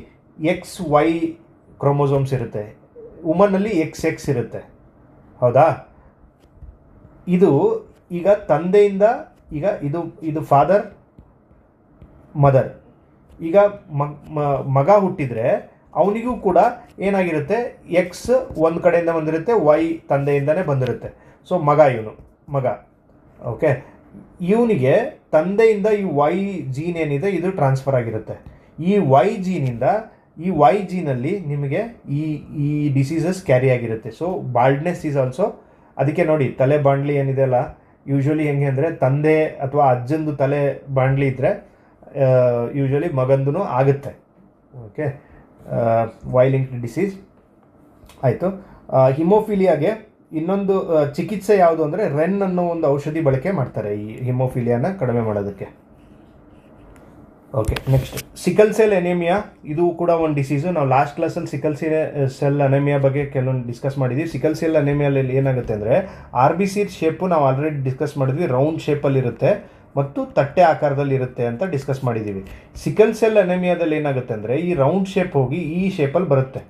XY ಕ್ರೋಮೋಸೋಮ್ಸ್ ಇರುತ್ತೆ, ವುಮನ್ನಲ್ಲಿ XX ಇರುತ್ತೆ, ಹೌದಾ? ಇದು ಈಗ ತಂದೆಯಿಂದ, ಈಗ ಇದು ಫಾದರ್ ಮದರ್. ಈಗ ಮಗ ಹುಟ್ಟಿದರೆ ಅವನಿಗೂ ಕೂಡ ಏನಾಗಿರುತ್ತೆ, X ಒಂದು ಕಡೆಯಿಂದ ಬಂದಿರುತ್ತೆ, Y ತಂದೆಯಿಂದನೇ ಬಂದಿರುತ್ತೆ. ಸೊ ಮಗ ಓಕೆ, ಇವನಿಗೆ ತಂದೆಯಿಂದ ಈ Y ಜೀನ್ ಏನಿದೆ ಇದು ಟ್ರಾನ್ಸ್ಫರ್ ಆಗಿರುತ್ತೆ. ಈ Y ಜೀನಿಂದ ಈ Y ಜೀನಲ್ಲಿ ನಿಮಗೆ ಈ ಡಿಸೀಸಸ್ ಕ್ಯಾರಿ ಆಗಿರುತ್ತೆ. ಸೊ ಬಾಲ್ಡ್ನೆಸ್ ಈಸ್ ಆಲ್ಸೋ, ಅದಕ್ಕೆ ನೋಡಿ ತಲೆ ಬಾಂಡ್ಲಿ ಏನಿದೆ ಅಲ್ಲ, ಯೂಶ್ವಲಿ ಹೆಂಗೆ ಅಂದರೆ ತಂದೆ ಅಥವಾ ಅಜ್ಜಂದು ತಲೆ ಬಾಂಡ್ಲಿ ಇದ್ದರೆ ಯೂಶ್ವಲಿ ಮಗಂದು ಆಗುತ್ತೆ. ಓಕೆ, ವೈ ಲಿಂಕ್ಡ್ ಡಿಸೀಸ್ ಆಯಿತು. ಹಿಮೋಫಿಲಿಯಾಗೆ ಇನ್ನೊಂದು ಚಿಕಿತ್ಸೆ ಯಾವುದು ಅಂದರೆ ರೆನ್ ಅನ್ನೋ ಒಂದು ಔಷಧಿ ಬಳಕೆ ಮಾಡ್ತಾರೆ ಈ ಹಿಮೋಫಿಲಿಯಾನ ಕಡಿಮೆ ಮಾಡೋದಕ್ಕೆ. Okay, next sickle cell ಎನೇಮಿಯಾ. ಇದು ಕೂಡ ಒಂದು ಡಿಸೀಸು. ನಾವು ಲಾಸ್ಟ್ ಕ್ಲಾಸಲ್ಲಿ ಸಿಕಲ್ ಸೆಲ್ ಅನೇಮಿಯಾ ಬಗ್ಗೆ ಕೆಲವೊಂದು ಡಿಸ್ಕಸ್ ಮಾಡಿದ್ವಿ. ಸಿಕಲ್ ಸೆಲ್ ಅನೇಮಿಯಲ್ಲಿ ಏನಾಗುತ್ತೆ ಅಂದರೆ RBC ಶೇಪು ನಾವು ಆಲ್ರೆಡಿ ಡಿಸ್ಕಸ್ ಮಾಡಿದ್ವಿ, ರೌಂಡ್ ಶೇಪಲ್ಲಿರುತ್ತೆ ಮತ್ತು ತಟ್ಟೆ ಆಕಾರದಲ್ಲಿ ಇರುತ್ತೆ ಅಂತ ಡಿಸ್ಕಸ್ ಮಾಡಿದ್ದೀವಿ. ಸಿಕಲ್ ಸೆಲ್ ಅನೇಮಿಯಾದಲ್ಲಿ ಏನಾಗುತ್ತೆ ಅಂದರೆ ಈ ರೌಂಡ್ ಶೇಪ್ ಹೋಗಿ ಈ ಶೇಪಲ್ಲಿ ಬರುತ್ತೆ.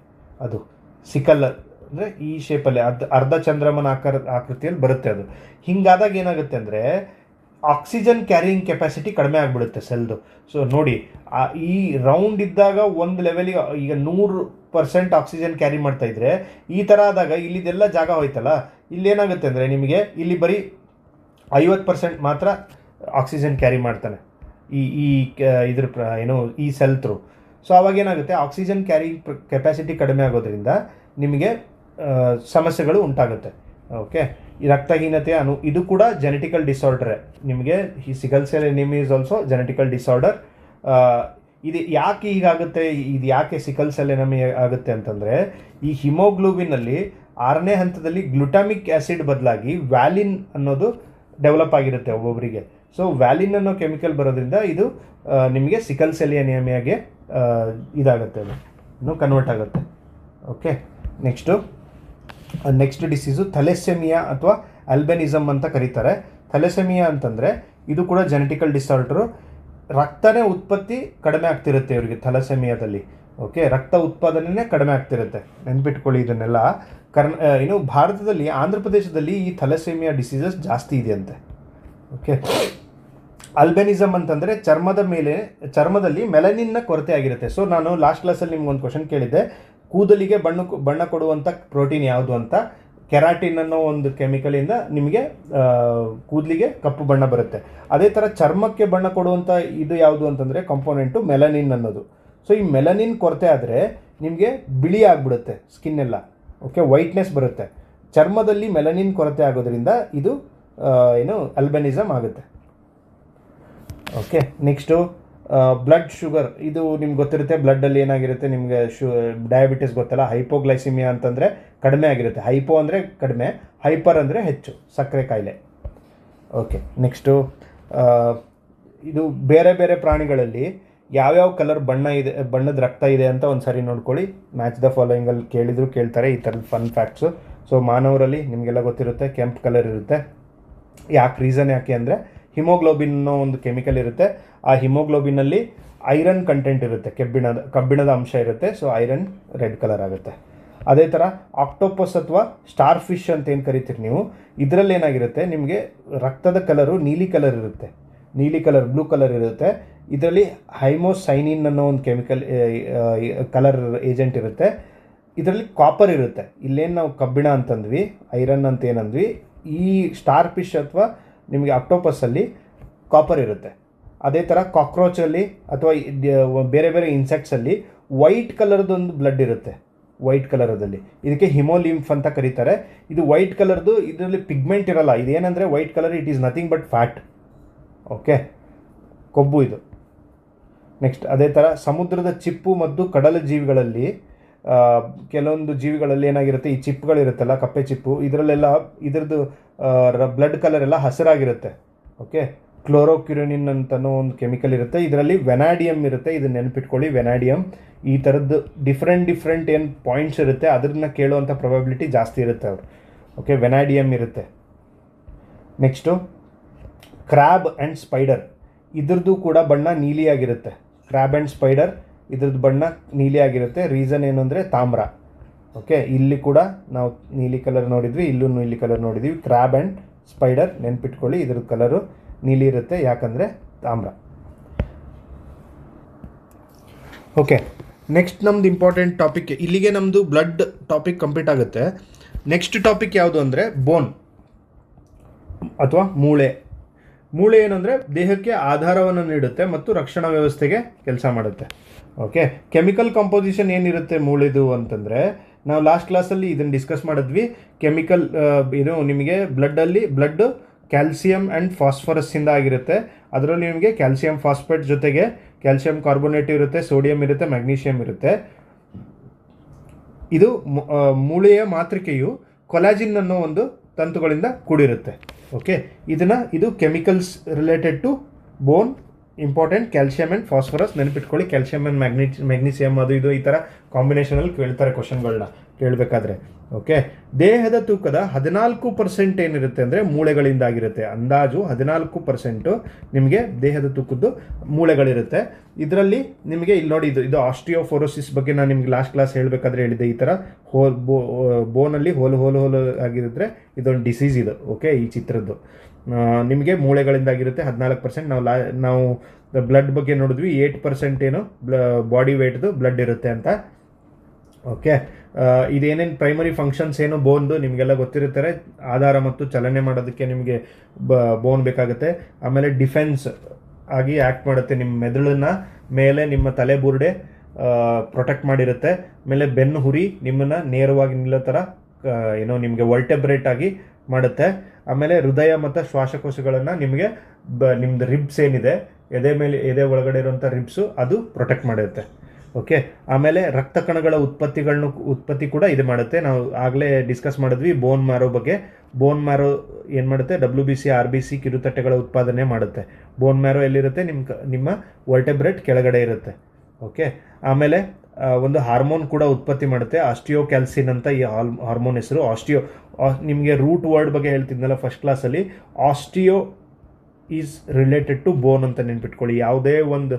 ಅದು ಸಿಕಲ್ ಅಂದರೆ ಈ ಶೇಪಲ್ಲಿ ಅರ್ಧ ಚಂದ್ರಮನ ಆಕೃತಿಯಲ್ಲಿ ಬರುತ್ತೆ. ಅದು ಹಿಂಗಾದಾಗ ಏನಾಗುತ್ತೆ ಅಂದರೆ ಆಕ್ಸಿಜನ್ ಕ್ಯಾರಿಯಿಂಗ್ ಕೆಪಾಸಿಟಿ ಕಡಿಮೆ ಆಗಿಬಿಡುತ್ತೆ ಸೆಲ್ದು. ಸೊ ನೋಡಿ, ಈ ರೌಂಡ್ ಇದ್ದಾಗ ಒಂದು ಲೆವೆಲಿಗೆ ಈಗ 100% ಆಕ್ಸಿಜನ್ ಕ್ಯಾರಿ ಮಾಡ್ತಾ ಇದ್ರೆ, ಈ ಥರ ಆದಾಗ ಇಲ್ಲಿದೆಲ್ಲ ಜಾಗ ಹೋಯ್ತಲ್ಲ, ಇಲ್ಲೇನಾಗುತ್ತೆ ಅಂದರೆ ನಿಮಗೆ ಇಲ್ಲಿ ಬರೀ 50% ಮಾತ್ರ ಆಕ್ಸಿಜನ್ ಕ್ಯಾರಿ ಮಾಡ್ತಾನೆ ಈ ಸೆಲ್ ಥ್ರೂ. ಸೊ ಅವಾಗ ಏನಾಗುತ್ತೆ, ಆಕ್ಸಿಜನ್ ಕ್ಯಾರಿ ಕೆಪಾಸಿಟಿ ಕಡಿಮೆ ಆಗೋದ್ರಿಂದ ನಿಮಗೆ ಸಮಸ್ಯೆಗಳು ಉಂಟಾಗುತ್ತೆ. ಓಕೆ, ಈ ರಕ್ತಹೀನತೆ ಇದು ಕೂಡ ಜೆನೆಟಿಕಲ್ ಡಿಸಾರ್ಡರೇ. ನಿಮಗೆ ಈ sickle cell enemy is also genetical disorder. ಇದು ಯಾಕೆ ಹೀಗಾಗುತ್ತೆ, ಇದು ಯಾಕೆ ಸಿಕಲ್ ಸೆಲ್ ಎನಿಮಿ ಆಗುತ್ತೆ ಅಂತಂದರೆ, ಈ ಹಿಮೋಗ್ಲೋಬಿನಲ್ಲಿ 6ನೇ ಹಂತದಲ್ಲಿ ಗ್ಲುಟಾಮಿಕ್ ಆ್ಯಸಿಡ್ ಬದಲಾಗಿ ವ್ಯಾಲಿನ್ ಅನ್ನೋದು ಡೆವಲಪ್ ಆಗಿರುತ್ತೆ ಒಬ್ಬೊಬ್ಬರಿಗೆ. ಸೊ ವ್ಯಾಲಿನ್ ಅನ್ನೋ ಕೆಮಿಕಲ್ ಬರೋದ್ರಿಂದ ಇದು ನಿಮಗೆ ಸಿಕಲ್ ಸೆಲ್ ಎನಿಮಿಯಾಗೆ ಇದಾಗುತ್ತೆ, ಅದು ಇನ್ನೂ ಕನ್ವರ್ಟ್ ಆಗುತ್ತೆ. ಓಕೆ, ನೆಕ್ಸ್ಟ್ ಡಿಸೀಸು ಥಲೆಸೆಮಿಯಾ ಅಥವಾ ಆಲ್ಬಿನಿಸಮ್ ಅಂತ ಕರೀತಾರೆ. ಥಲೆಸೆಮಿಯಾ ಅಂತಂದರೆ ಇದು ಕೂಡ ಜೆನೆಟಿಕಲ್ ಡಿಸಾರ್ಡರು. ರಕ್ತನೇ ಉತ್ಪತ್ತಿ ಕಡಿಮೆ ಆಗ್ತಿರುತ್ತೆ ಇವರಿಗೆ ಥಲೆಸೆಮಿಯಾದಲ್ಲಿ. ಓಕೆ, ರಕ್ತ ಉತ್ಪಾದನೆ ಕಡಿಮೆ ಆಗ್ತಿರುತ್ತೆ, ನೆನ್ಪಿಟ್ಕೊಳ್ಳಿ ಇದನ್ನೆಲ್ಲ. ಭಾರತದಲ್ಲಿ, ಆಂಧ್ರ ಪ್ರದೇಶದಲ್ಲಿ ಈ ಥಲೆಸೆಮಿಯಾ ಡಿಸೀಸಸ್ ಜಾಸ್ತಿ ಇದೆಯಂತೆ. ಓಕೆ, ಆಲ್ಬಿನಿಸಮ್ ಅಂತಂದರೆ ಚರ್ಮದಲ್ಲಿ ಮೆಲನಿನ್ನ ಕೊರತೆ ಆಗಿರುತ್ತೆ. ಸೊ ನಾನು ಲಾಸ್ಟ್ ಕ್ಲಾಸಲ್ಲಿ ನಿಮ್ಗೊಂದು ಕ್ವಶನ್ ಕೇಳಿದ್ದೆ, ಕೂದಲಿಗೆ ಬಣ್ಣ ಕೊಡುವಂಥ ಪ್ರೋಟೀನ್ ಯಾವುದು ಅಂತ. ಕೆರಾಟಿನ್ ಅನ್ನೋ ಒಂದು ಕೆಮಿಕಲಿಂದ ನಿಮಗೆ ಕೂದಲಿಗೆ ಕಪ್ಪು ಬಣ್ಣ ಬರುತ್ತೆ. ಅದೇ ಥರ ಚರ್ಮಕ್ಕೆ ಬಣ್ಣ ಕೊಡುವಂಥ ಇದು ಯಾವುದು ಅಂತಂದರೆ ಕಾಂಪೋನೆಂಟು ಮೆಲನಿನ್ ಅನ್ನೋದು. ಸೊ ಈ ಮೆಲನಿನ್ ಕೊರತೆ ಆದರೆ ನಿಮಗೆ ಬಿಳಿ ಆಗಿಬಿಡುತ್ತೆ ಸ್ಕಿನ್ ಎಲ್ಲ. ಓಕೆ, ವೈಟ್ನೆಸ್ ಬರುತ್ತೆ. ಚರ್ಮದಲ್ಲಿ ಮೆಲನಿನ್ ಕೊರತೆ ಆಗೋದ್ರಿಂದ ಇದು ಆಲ್ಬಿನಿಸಮ್ ಆಗುತ್ತೆ. Okay, next blood sugar. ಇದು ನಿಮ್ಗೆ ಗೊತ್ತಿರುತ್ತೆ, ಬ್ಲಡ್ಡಲ್ಲಿ ಏನಾಗಿರುತ್ತೆ ನಿಮಗೆ ಡಯಾಬಿಟಿಸ್ ಗೊತ್ತಲ್ಲ. ಹೈಪೋಗ್ಲೈಸಿಮಿಯಾ ಅಂತಂದರೆ ಕಡಿಮೆ ಆಗಿರುತ್ತೆ. ಹೈಪೋ ಅಂದರೆ ಕಡಿಮೆ, ಹೈಪರ್ ಅಂದರೆ ಹೆಚ್ಚು, ಸಕ್ಕರೆ ಕಾಯಿಲೆ. ಓಕೆ, ನೆಕ್ಸ್ಟು ಇದು ಬೇರೆ ಬೇರೆ ಪ್ರಾಣಿಗಳಲ್ಲಿ ಯಾವ್ಯಾವ ಕಲರ್ ಬಣ್ಣದ ರಕ್ತ ಇದೆ ಅಂತ ಒಂದು ಸರಿ ನೋಡ್ಕೊಳ್ಳಿ. ಮ್ಯಾಚ್ ದ ಫಾಲೋಯಿಂಗಲ್ಲಿ ಕೇಳ್ತಾರೆ ಈ ಥರದ ಫನ್ ಫ್ಯಾಕ್ಟ್ಸು. ಸೊ ಮಾನವರಲ್ಲಿ ನಿಮಗೆಲ್ಲ ಗೊತ್ತಿರುತ್ತೆ, ಕೆಂಪು ಕಲರ್ ಇರುತ್ತೆ. ರೀಸನ್ ಯಾಕೆ ಅಂದರೆ ಹಿಮೋಗ್ಲೋಬಿನ್ ಅನ್ನೋ ಒಂದು ಕೆಮಿಕಲ್ ಇರುತ್ತೆ. ಆ ಹಿಮೋಗ್ಲೋಬಿನಲ್ಲಿ ಐರನ್ ಕಂಟೆಂಟ್ ಇರುತ್ತೆ, ಕಬ್ಬಿಣದ ಅಂಶ ಇರುತ್ತೆ. ಸೊ ಐರನ್ ರೆಡ್ ಕಲರ್ ಆಗುತ್ತೆ. ಅದೇ ಥರ ಆಕ್ಟೋಪಸ್ ಅಥವಾ ಸ್ಟಾರ್ ಫಿಶ್ ಅಂತ ಏನು ಕರಿತೀರಿ ನೀವು, ಇದರಲ್ಲಿ ಏನಾಗಿರುತ್ತೆ ನಿಮಗೆ ರಕ್ತದ ಕಲರು ನೀಲಿ ಕಲರ್ ಇರುತ್ತೆ, ಬ್ಲೂ ಕಲರ್ ಇರುತ್ತೆ. ಇದರಲ್ಲಿ ಹೈಮೋಸೈನಿನ್ ಅನ್ನೋ ಒಂದು ಕೆಮಿಕಲ್ ಕಲರ್ ಏಜೆಂಟ್ ಇರುತ್ತೆ. ಇದರಲ್ಲಿ ಕಾಪರ್ ಇರುತ್ತೆ. ಇಲ್ಲೇನು ನಾವು ಕಬ್ಬಿಣ ಅಂತಂದ್ವಿ, ಐರನ್ ಅಂತ ಏನಂದ್ವಿ, ಈ ಸ್ಟಾರ್ ಫಿಶ್ ಅಥವಾ ನಿಮಗೆ ಆಕ್ಟೋಪಸ್ಸಲ್ಲಿ ಕಾಪರ್ ಇರುತ್ತೆ. ಅದೇ ಥರ ಕಾಕ್ರೋಚಲ್ಲಿ ಅಥವಾ ಬೇರೆ ಬೇರೆ ಇನ್ಸೆಕ್ಟ್ಸಲ್ಲಿ ವೈಟ್ ಕಲರ್ದೊಂದು ಬ್ಲಡ್ ಇರುತ್ತೆ, ವೈಟ್ ಕಲರದಲ್ಲಿ. ಇದಕ್ಕೆ ಹಿಮೋಲಿಂಫ್ ಅಂತ ಕರೀತಾರೆ. ಇದು ವೈಟ್ ಕಲರ್ದು, ಇದರಲ್ಲಿ ಪಿಗ್ಮೆಂಟ್ ಇರಲ್ಲ. ಇದೇನೆಂದರೆ white colour, it is nothing but fat. Okay, ಕೊಬ್ಬು ಇದು. ನೆಕ್ಸ್ಟ್ ಅದೇ ಥರ ಸಮುದ್ರದ ಚಿಪ್ಪು ಮತ್ತು ಕಡಲ ಜೀವಿಗಳಲ್ಲಿ ಕೆಲವೊಂದು ಜೀವಿಗಳಲ್ಲಿ ಏನಾಗಿರುತ್ತೆ, ಈ ಚಿಪ್ಪುಗಳಿರುತ್ತಲ್ಲ, ಕಪ್ಪೆ ಚಿಪ್ಪು, ಇದರಲ್ಲೆಲ್ಲ ಇದರದ್ದು ಬ್ಲಡ್ ಕಲರ್ ಎಲ್ಲ ಹಸಿರಾಗಿರುತ್ತೆ. ಓಕೆ, ಕ್ಲೋರೋಕ್ಯುರಿನಿನ್ ಅಂತನೋ ಒಂದು ಕೆಮಿಕಲ್ ಇರುತ್ತೆ. ಇದರಲ್ಲಿ ವೆನಾಡಿಯಮ್ ಇರುತ್ತೆ, ಇದನ್ನ ನೆನಪಿಟ್ಕೊಳ್ಳಿ, ವೆನಾಡಿಯಮ್. ಈ ಥರದ್ದು ಡಿಫ್ರೆಂಟ್ ಏನು ಪಾಯಿಂಟ್ಸ್ ಇರುತ್ತೆ ಅದನ್ನ ಕೇಳುವಂಥ ಪ್ರೊಬಬಿಲಿಟಿ ಜಾಸ್ತಿ ಇರುತ್ತೆ ಅವರು. ಓಕೆ, ವೆನಾಡಿಯಮ್ ಇರುತ್ತೆ. ನೆಕ್ಸ್ಟು ಕ್ರ್ಯಾಬ್ ಆ್ಯಂಡ್ ಸ್ಪೈಡರ್, ಇದ್ರದ್ದು ಕೂಡ ಬಣ್ಣ ನೀಲಿಯಾಗಿರುತ್ತೆ. ಕ್ರ್ಯಾಬ್ ಆ್ಯಂಡ್ ಸ್ಪೈಡರ್ ಇದ್ರದ್ದು ಬಣ್ಣ ನೀಲಿಯಾಗಿರುತ್ತೆ. ರೀಸನ್ ಏನು ಅಂದರೆ ತಾಮ್ರ. ಓಕೆ, ಇಲ್ಲಿ ಕೂಡ ನಾವು ನೀಲಿ ಕಲರ್ ನೋಡಿದ್ವಿ, ಇಲ್ಲೂ ನೀಲಿ ಕಲರ್ ನೋಡಿದ್ವಿ. ಕ್ರ್ಯಾಬ್ ಆ್ಯಂಡ್ ಸ್ಪೈಡರ್ ನೆನ್ಪಿಟ್ಕೊಳ್ಳಿ, ಇದ್ರದ್ದು ಕಲರು ನೀಲಿ ಇರುತ್ತೆ, ಯಾಕಂದರೆ ತಾಮ್ರ. ಓಕೆ, ನೆಕ್ಸ್ಟ್ ನಮ್ದು ಇಂಪಾರ್ಟೆಂಟ್ ಟಾಪಿಕ್, ಇಲ್ಲಿಗೆ ನಮ್ಮದು ಬ್ಲಡ್ ಟಾಪಿಕ್ ಕಂಪ್ಲೀಟ್ ಆಗುತ್ತೆ. ನೆಕ್ಸ್ಟ್ ಟಾಪಿಕ್ ಯಾವುದು ಅಂದರೆ ಬೋನ್ ಅಥವಾ ಮೂಳೆ. ಮೂಳೆ ಏನಂದರೆ ದೇಹಕ್ಕೆ ಆಧಾರವನ್ನು ನೀಡುತ್ತೆ ಮತ್ತು ರಕ್ಷಣಾ ವ್ಯವಸ್ಥೆಗೆ ಕೆಲಸ ಮಾಡುತ್ತೆ. ಓಕೆ, ಕೆಮಿಕಲ್ ಕಂಪೋಸಿಷನ್ ಏನಿರುತ್ತೆ ಮೂಳೆದು ಅಂತಂದರೆ, ನಾವು ಲಾಸ್ಟ್ ಕ್ಲಾಸಲ್ಲಿ ಇದನ್ನು ಡಿಸ್ಕಸ್ ಮಾಡಿದ್ವಿ. ಕೆಮಿಕಲ್ ಇದು ನಿಮಗೆ ಬ್ಲಡ್ ಕ್ಯಾಲ್ಸಿಯಂ ಆ್ಯಂಡ್ ಫಾಸ್ಫರಸ್ಸಿಂದ ಆಗಿರುತ್ತೆ. ಅದರಲ್ಲಿ ನಿಮಗೆ ಕ್ಯಾಲ್ಸಿಯಂ ಫಾಸ್ಫೇಟ್ ಜೊತೆಗೆ ಕ್ಯಾಲ್ಸಿಯಂ ಕಾರ್ಬೋನೇಟ್ ಇರುತ್ತೆ, ಸೋಡಿಯಂ ಇರುತ್ತೆ, ಮ್ಯಾಗ್ನೀಷಿಯಂ ಇರುತ್ತೆ. ಇದು ಮೂಳೆಯ ಮಾತೃಕೆಯು ಕೊಲಾಜಿನ್ ಅನ್ನೋ ಒಂದು ತಂತುಗಳಿಂದ ಕೂಡಿರುತ್ತೆ. ಓಕೆ, ಇದು chemicals related to bone. Important calcium and phosphorus ನೆನಪಿಟ್ಕೊಳ್ಳಿ. ಕ್ಯಾಲ್ಸಿಯಂ ಆ್ಯಂಡ್ ಮ್ಯಾಗ್ನೀಸಿಯಂ ಅದು ಇದು ಈ ಥರ ಕಾಂಬಿನೇಷನಲ್ಲಿ ಕೇಳ್ತಾರೆ ಕ್ವಶನ್ಗಳನ್ನ ಕೇಳಬೇಕಾದ್ರೆ. ಓಕೆ, ದೇಹದ ತೂಕದ 14% ಏನಿರುತ್ತೆ ಅಂದರೆ ಮೂಳೆಗಳಿಂದಾಗಿರುತ್ತೆ. ಅಂದಾಜು 14% ನಿಮಗೆ ದೇಹದ ತೂಕದ್ದು ಮೂಳೆಗಳಿರುತ್ತೆ. ಇದರಲ್ಲಿ ನಿಮಗೆ ಇಲ್ಲಿ ನೋಡಿ, ಇದು ಆಸ್ಟಿಯೋಫೋರೋಸಿಸ್ ಬಗ್ಗೆ ನಾನು ನಿಮ್ಗೆ ಲಾಸ್ಟ್ ಕ್ಲಾಸ್ ಹೇಳಬೇಕಾದ್ರೆ ಹೇಳಿದ್ದೆ. ಈ ಥರ ಬೋನಲ್ಲಿ ಹೋಲು ಆಗಿರುತ್ತೆ, ಇದೊಂದು ಡಿಸೀಸ್ ಇದು. ಓಕೆ, ಈ ಚಿತ್ರದ್ದು ನಿಮಗೆ ಮೂಳೆಗಳಿಂದಾಗಿರುತ್ತೆ 14%. ನಾವು ಬ್ಲಡ್ ಬಗ್ಗೆ ನೋಡಿದ್ವಿ, 8% ಏನು ಬಾಡಿ ವೇಟ್ದು ಬ್ಲಡ್ ಇರುತ್ತೆ ಅಂತ. ಓಕೆ, ಇದೇನೇನು ಪ್ರೈಮರಿ ಫಂಕ್ಷನ್ಸ್ ಏನು ಬೋನ್ದು ನಿಮಗೆಲ್ಲ ಗೊತ್ತಿರುತ್ತಾರೆ. ಆಧಾರ ಮತ್ತು ಚಲನೆ ಮಾಡೋದಕ್ಕೆ ನಿಮಗೆ ಬೋನ್ ಬೇಕಾಗುತ್ತೆ. ಆಮೇಲೆ ಡಿಫೆನ್ಸ್ ಆಗಿ ಆ್ಯಕ್ಟ್ ಮಾಡುತ್ತೆ. ನಿಮ್ಮ ಮೆದುಳನ್ನ ಮೇಲೆ ನಿಮ್ಮ ತಲೆ ಬುರುಡೆ ಪ್ರೊಟೆಕ್ಟ್ ಮಾಡಿರುತ್ತೆ. ಆಮೇಲೆ ಬೆನ್ನು ಹುರಿ ನಿಮ್ಮನ್ನು ನೇರವಾಗಿ ನಿಲ್ಲೋ ಥರ ನಿಮಗೆ ವರ್ಟೆಬ್ರೇಟ್ ಆಗಿ ಮಾಡುತ್ತೆ. ಆಮೇಲೆ ಹೃದಯ ಮತ್ತು ಶ್ವಾಸಕೋಶಗಳನ್ನು ನಿಮಗೆ ನಿಮ್ಮದು ರಿಬ್ಸ್ ಏನಿದೆ, ಎದೆ ಒಳಗಡೆ ಇರುವಂಥ ರಿಬ್ಸು, ಅದು ಪ್ರೊಟೆಕ್ಟ್ ಮಾಡುತ್ತೆ. ಓಕೆ, ಆಮೇಲೆ ರಕ್ತ ಕಣಗಳ ಉತ್ಪತ್ತಿ ಕೂಡ ಇದು ಮಾಡುತ್ತೆ. ನಾವು ಆಗಲೇ ಡಿಸ್ಕಸ್ ಮಾಡಿದ್ವಿ ಬೋನ್ ಮ್ಯಾರೋ ಬಗ್ಗೆ. ಬೋನ್ ಮ್ಯಾರೋ ಏನು ಮಾಡುತ್ತೆ, WBC RBC ಕಿರುತಟ್ಟೆಗಳ ಉತ್ಪಾದನೆ ಮಾಡುತ್ತೆ. ಬೋನ್ ಮ್ಯಾರೋ ಎಲ್ಲಿರುತ್ತೆ, ನಿಮ್ಮ ವರ್ಟೆಬ್ರೇಟ್ ಕೆಳಗಡೆ ಇರುತ್ತೆ. ಓಕೆ, ಆಮೇಲೆ ಒಂದು ಹಾರ್ಮೋನ್ ಕೂಡ ಉತ್ಪತ್ತಿ ಮಾಡುತ್ತೆ, ಆಸ್ಟಿಯೋಕ್ಯಾಲ್ಸಿನ್ ಅಂತ. ಈ ಹಾರ್ಮೋನ್ ಹೆಸರು ನಿಮಗೆ ರೂಟ್ ವರ್ಡ್ ಬಗ್ಗೆ ಹೇಳ್ತಿದ್ನಲ್ಲ ಫಸ್ಟ್ ಕ್ಲಾಸಲ್ಲಿ, osteo is related to bone ಅಂತ ನೆನ್ಪಿಟ್ಕೊಳ್ಳಿ. ಯಾವುದೇ ಒಂದು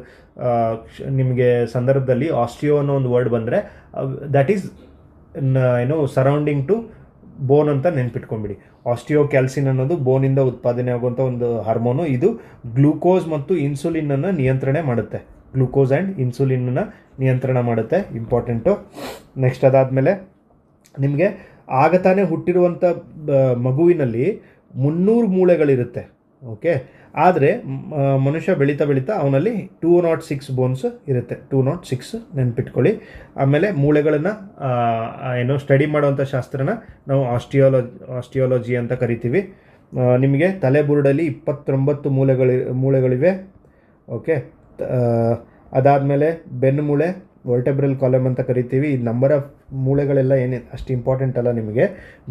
ನಿಮಗೆ ಸಂದರ್ಭದಲ್ಲಿ ಆಸ್ಟಿಯೋ ಅನ್ನೋ ಒಂದು ವರ್ಡ್ ಬಂದರೆ that is surrounding to bone ಅಂತ ನೆನ್ಪಿಟ್ಕೊಂಡ್ಬಿಡಿ. ಆಸ್ಟಿಯೋಕ್ಯಾಲ್ಸಿನ್ ಅನ್ನೋದು ಬೋನಿಂದ ಉತ್ಪಾದನೆ ಆಗುವಂಥ ಒಂದು ಹಾರ್ಮೋನು. ಇದು ಗ್ಲೂಕೋಸ್ ಮತ್ತು ಇನ್ಸುಲಿನನ್ನು ನಿಯಂತ್ರಣೆ ಮಾಡುತ್ತೆ. ಗ್ಲೂಕೋಸ್ ಆ್ಯಂಡ್ ಇನ್ಸುಲಿನನ್ನು ನಿಯಂತ್ರಣ ಮಾಡುತ್ತೆ, ಇಂಪಾರ್ಟೆಂಟು. ನೆಕ್ಸ್ಟ್ ಅದಾದಮೇಲೆ ನಿಮಗೆ ಆಗತಾನೆ ಹುಟ್ಟಿರುವಂಥ ಮಗುವಿನಲ್ಲಿ 300 ಮೂಳೆಗಳಿರುತ್ತೆ. ಓಕೆ, ಆದರೆ ಮನುಷ್ಯ ಬೆಳೀತಾ ಅವನಲ್ಲಿ 206 ಬೋನ್ಸ್ ಇರುತ್ತೆ. 206 ನೆನ್ಪಿಟ್ಕೊಳ್ಳಿ. ಆಮೇಲೆ ಮೂಳೆಗಳನ್ನು ಸ್ಟಡಿ ಮಾಡುವಂಥ ಶಾಸ್ತ್ರನ ನಾವು ಆಸ್ಟಿಯಾಲಜಿ ಅಂತ ಕರಿತೀವಿ. ನಿಮಗೆ ತಲೆ ಬುರುಡಲ್ಲಿ 29 ಮೂಳೆಗಳಿವೆ. ಓಕೆ, ಅದಾದಮೇಲೆ ಬೆನ್ನು ಮೂಳೆ, ವರ್ಟೆಬ್ರಲ್ ಕಾಲಮ್ ಅಂತ ಕರಿತೀವಿ. ಈ ನಂಬರ್ ಆಫ್ ಮೂಳೆಗಳೆಲ್ಲ ಅಷ್ಟು ಇಂಪಾರ್ಟೆಂಟ್ ಅಲ್ಲ ನಿಮಗೆ,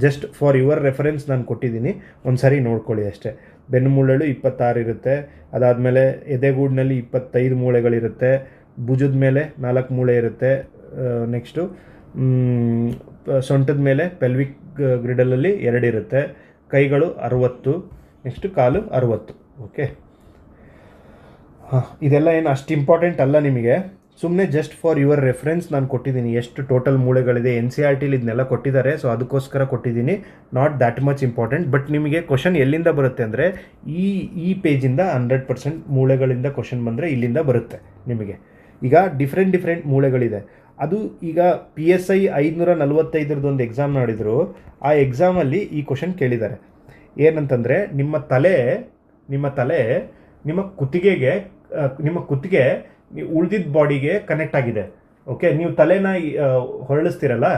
ಜಸ್ಟ್ ಫಾರ್ ಯುವರ್ ರೆಫರೆನ್ಸ್ ನಾನು ಕೊಟ್ಟಿದ್ದೀನಿ, ಒಂದು ಸಾರಿ ನೋಡ್ಕೊಳ್ಳಿ ಅಷ್ಟೇ. ಬೆನ್ನು ಮೂಳೆಗಳು 26 ಇರುತ್ತೆ. ಅದಾದಮೇಲೆ ಎದೆಗೂಡಿನಲ್ಲಿ 25 ಮೂಳೆಗಳಿರುತ್ತೆ. ಭುಜದ ಮೇಲೆ 4 ಮೂಳೆ ಇರುತ್ತೆ. ನೆಕ್ಸ್ಟು ಸೊಂಟದ ಮೇಲೆ ಪೆಲ್ವಿಕ್ ಗ್ರಿಡಲಲ್ಲಿ 2 ಇರುತ್ತೆ. ಕೈಗಳು 60, ನೆಕ್ಸ್ಟು ಕಾಲು 60. ಓಕೆ, ಇದೆಲ್ಲ ಏನು ಅಷ್ಟು ಇಂಪಾರ್ಟೆಂಟ್ ಅಲ್ಲ ನಿಮಗೆ, ಸುಮ್ಮನೆ ಜಸ್ಟ್ ಫಾರ್ ಯುವರ್ ರೆಫರೆನ್ಸ್ ನಾನು ಕೊಟ್ಟಿದ್ದೀನಿ. ಎಷ್ಟು ಟೋಟಲ್ ಮೂಳೆಗಳಿದೆ NCERTಲಿ ಇದನ್ನೆಲ್ಲ ಕೊಟ್ಟಿದ್ದಾರೆ, ಸೊ ಅದಕ್ಕೋಸ್ಕರ ಕೊಟ್ಟಿದ್ದೀನಿ. Not that much important. But ನಿಮಗೆ ಕ್ವಶನ್ ಎಲ್ಲಿಂದ ಬರುತ್ತೆ ಅಂದರೆ ಈ ಪೇಜಿಂದ 100% ಮೂಳೆಗಳಿಂದ ಕ್ವಶನ್ ಬಂದರೆ ಇಲ್ಲಿಂದ ಬರುತ್ತೆ ನಿಮಗೆ. ಈಗ ಡಿಫ್ರೆಂಟ್ ಮೂಳೆಗಳಿದೆ. ಅದು ಈಗ PSI 545 ಎಕ್ಸಾಮ್ ಮಾಡಿದ್ರು. ಆ ಎಕ್ಸಾಮಲ್ಲಿ ಈ ಕ್ವಶನ್ ಕೇಳಿದ್ದಾರೆ. ಏನಂತಂದರೆ ನಿಮ್ಮ ತಲೆ ನಿಮ್ಮ ಕುತ್ತಿಗೆ ಉಳಿದಿದ್ದ ಬಾಡಿಗೆ ಕನೆಕ್ಟ್ ಆಗಿದೆ. ಓಕೆ, ನೀವು ತಲೆನ ಹೊರಳಿಸ್ತಿರಲ್ಲ,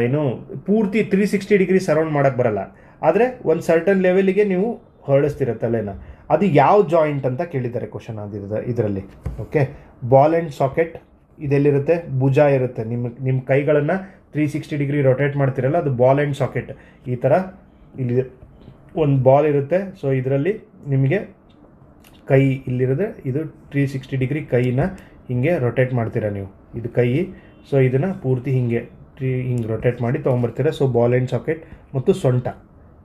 ಏನು ಪೂರ್ತಿ 360 ಡಿಗ್ರಿ ಸರೌಂಡ್ ಮಾಡೋಕ್ಕೆ ಬರಲ್ಲ, ಆದರೆ ಒಂದು ಸರ್ಟನ್ ಲೆವೆಲಿಗೆ ನೀವು ಹೊರಳಿಸ್ತೀರ ತಲೆನ. ಅದು ಯಾವ ಜಾಯಿಂಟ್ ಅಂತ ಕೇಳಿದ್ದಾರೆ ಕ್ವಶನ್ ಇದರಲ್ಲಿ. ಓಕೆ, ಬಾಲ್ ಆ್ಯಂಡ್ ಸಾಕೆಟ್ ಇದೆಲ್ಲಿರುತ್ತೆ? ಭುಜ ಇರುತ್ತೆ. ನಿಮ್ಮ ಕೈಗಳನ್ನು 360 ಡಿಗ್ರಿ ರೊಟೇಟ್ ಮಾಡ್ತಿರಲ್ಲ, ಅದು ಬಾಲ್ ಆ್ಯಂಡ್ ಸಾಕೆಟ್. ಈ ಥರ ಇಲ್ಲಿ ಒಂದು ಬಾಲ್ ಇರುತ್ತೆ. ಸೊ ಇದರಲ್ಲಿ ನಿಮಗೆ ಕೈ ಇಲ್ಲಿರುತ್ತೆ, ಇದು 360 ಡಿಗ್ರಿ ಕೈನ ಹಿಂಗೆ ರೊಟೇಟ್ ಮಾಡ್ತೀರಾ ನೀವು, ಇದು ಕೈ. ಸೊ ಇದನ್ನು ಪೂರ್ತಿ ಹಿಂಗೆ ರೊಟೇಟ್ ಮಾಡಿ ತೊಗೊಂಬರ್ತೀರ. ಸೊ ಬಾಲ್ ಆ್ಯಂಡ್ ಸಾಕೆಟ್ ಮತ್ತು ಸೊಂಟ.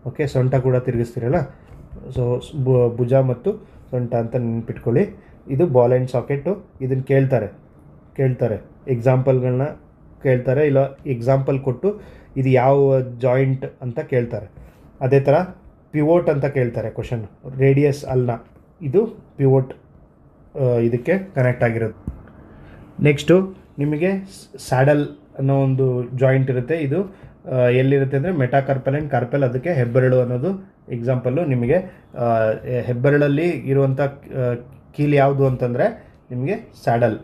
ಓಕೆ, ಸೊಂಟ ಕೂಡ ತಿರುಗಿಸ್ತೀರಲ್ಲ, ಸೊ ಭುಜ ಮತ್ತು ಸೊಂಟ ಅಂತ ನೆನ್ಪಿಟ್ಕೊಳ್ಳಿ. ಇದು ಬಾಲ್ ಆ್ಯಂಡ್ ಸಾಕೆಟು. ಇದನ್ನು ಕೇಳ್ತಾರೆ ಎಕ್ಸಾಂಪಲ್ಗಳನ್ನ ಕೇಳ್ತಾರೆ, ಇಲ್ಲ ಎಕ್ಸಾಂಪಲ್ ಕೊಟ್ಟು ಇದು ಯಾವ ಜಾಯಿಂಟ್ ಅಂತ ಕೇಳ್ತಾರೆ. ಅದೇ ಥರ ಪಿವೋಟ್ ಅಂತ ಕೇಳ್ತಾರೆ ಕ್ವಶನ್. ರೇಡಿಯಸ್ ಅಲ್ನ, ಇದು ಪಿವೋಟ್, ಇದಕ್ಕೆ ಕನೆಕ್ಟ್ ಆಗಿರೋದು. ನೆಕ್ಸ್ಟು ನಿಮಗೆ ಸ್ಯಾಡಲ್ ಅನ್ನೋ ಒಂದು ಜಾಯಿಂಟ್ ಇರುತ್ತೆ. ಇದು ಎಲ್ಲಿರುತ್ತೆ ಅಂದರೆ ಮೆಟಾಕಾರ್ಪಲ್ ಆ್ಯಂಡ್ ಕಾರ್ಪಲ್, ಅದಕ್ಕೆ ಹೆಬ್ಬೆರಳು ಅನ್ನೋದು ಎಕ್ಸಾಂಪಲ್ಲು. ನಿಮಗೆ ಹೆಬ್ಬೆರಳಲ್ಲಿ ಇರುವಂಥ ಕೀಲು ಯಾವುದು ಅಂತಂದರೆ ನಿಮಗೆ ಸ್ಯಾಡಲ್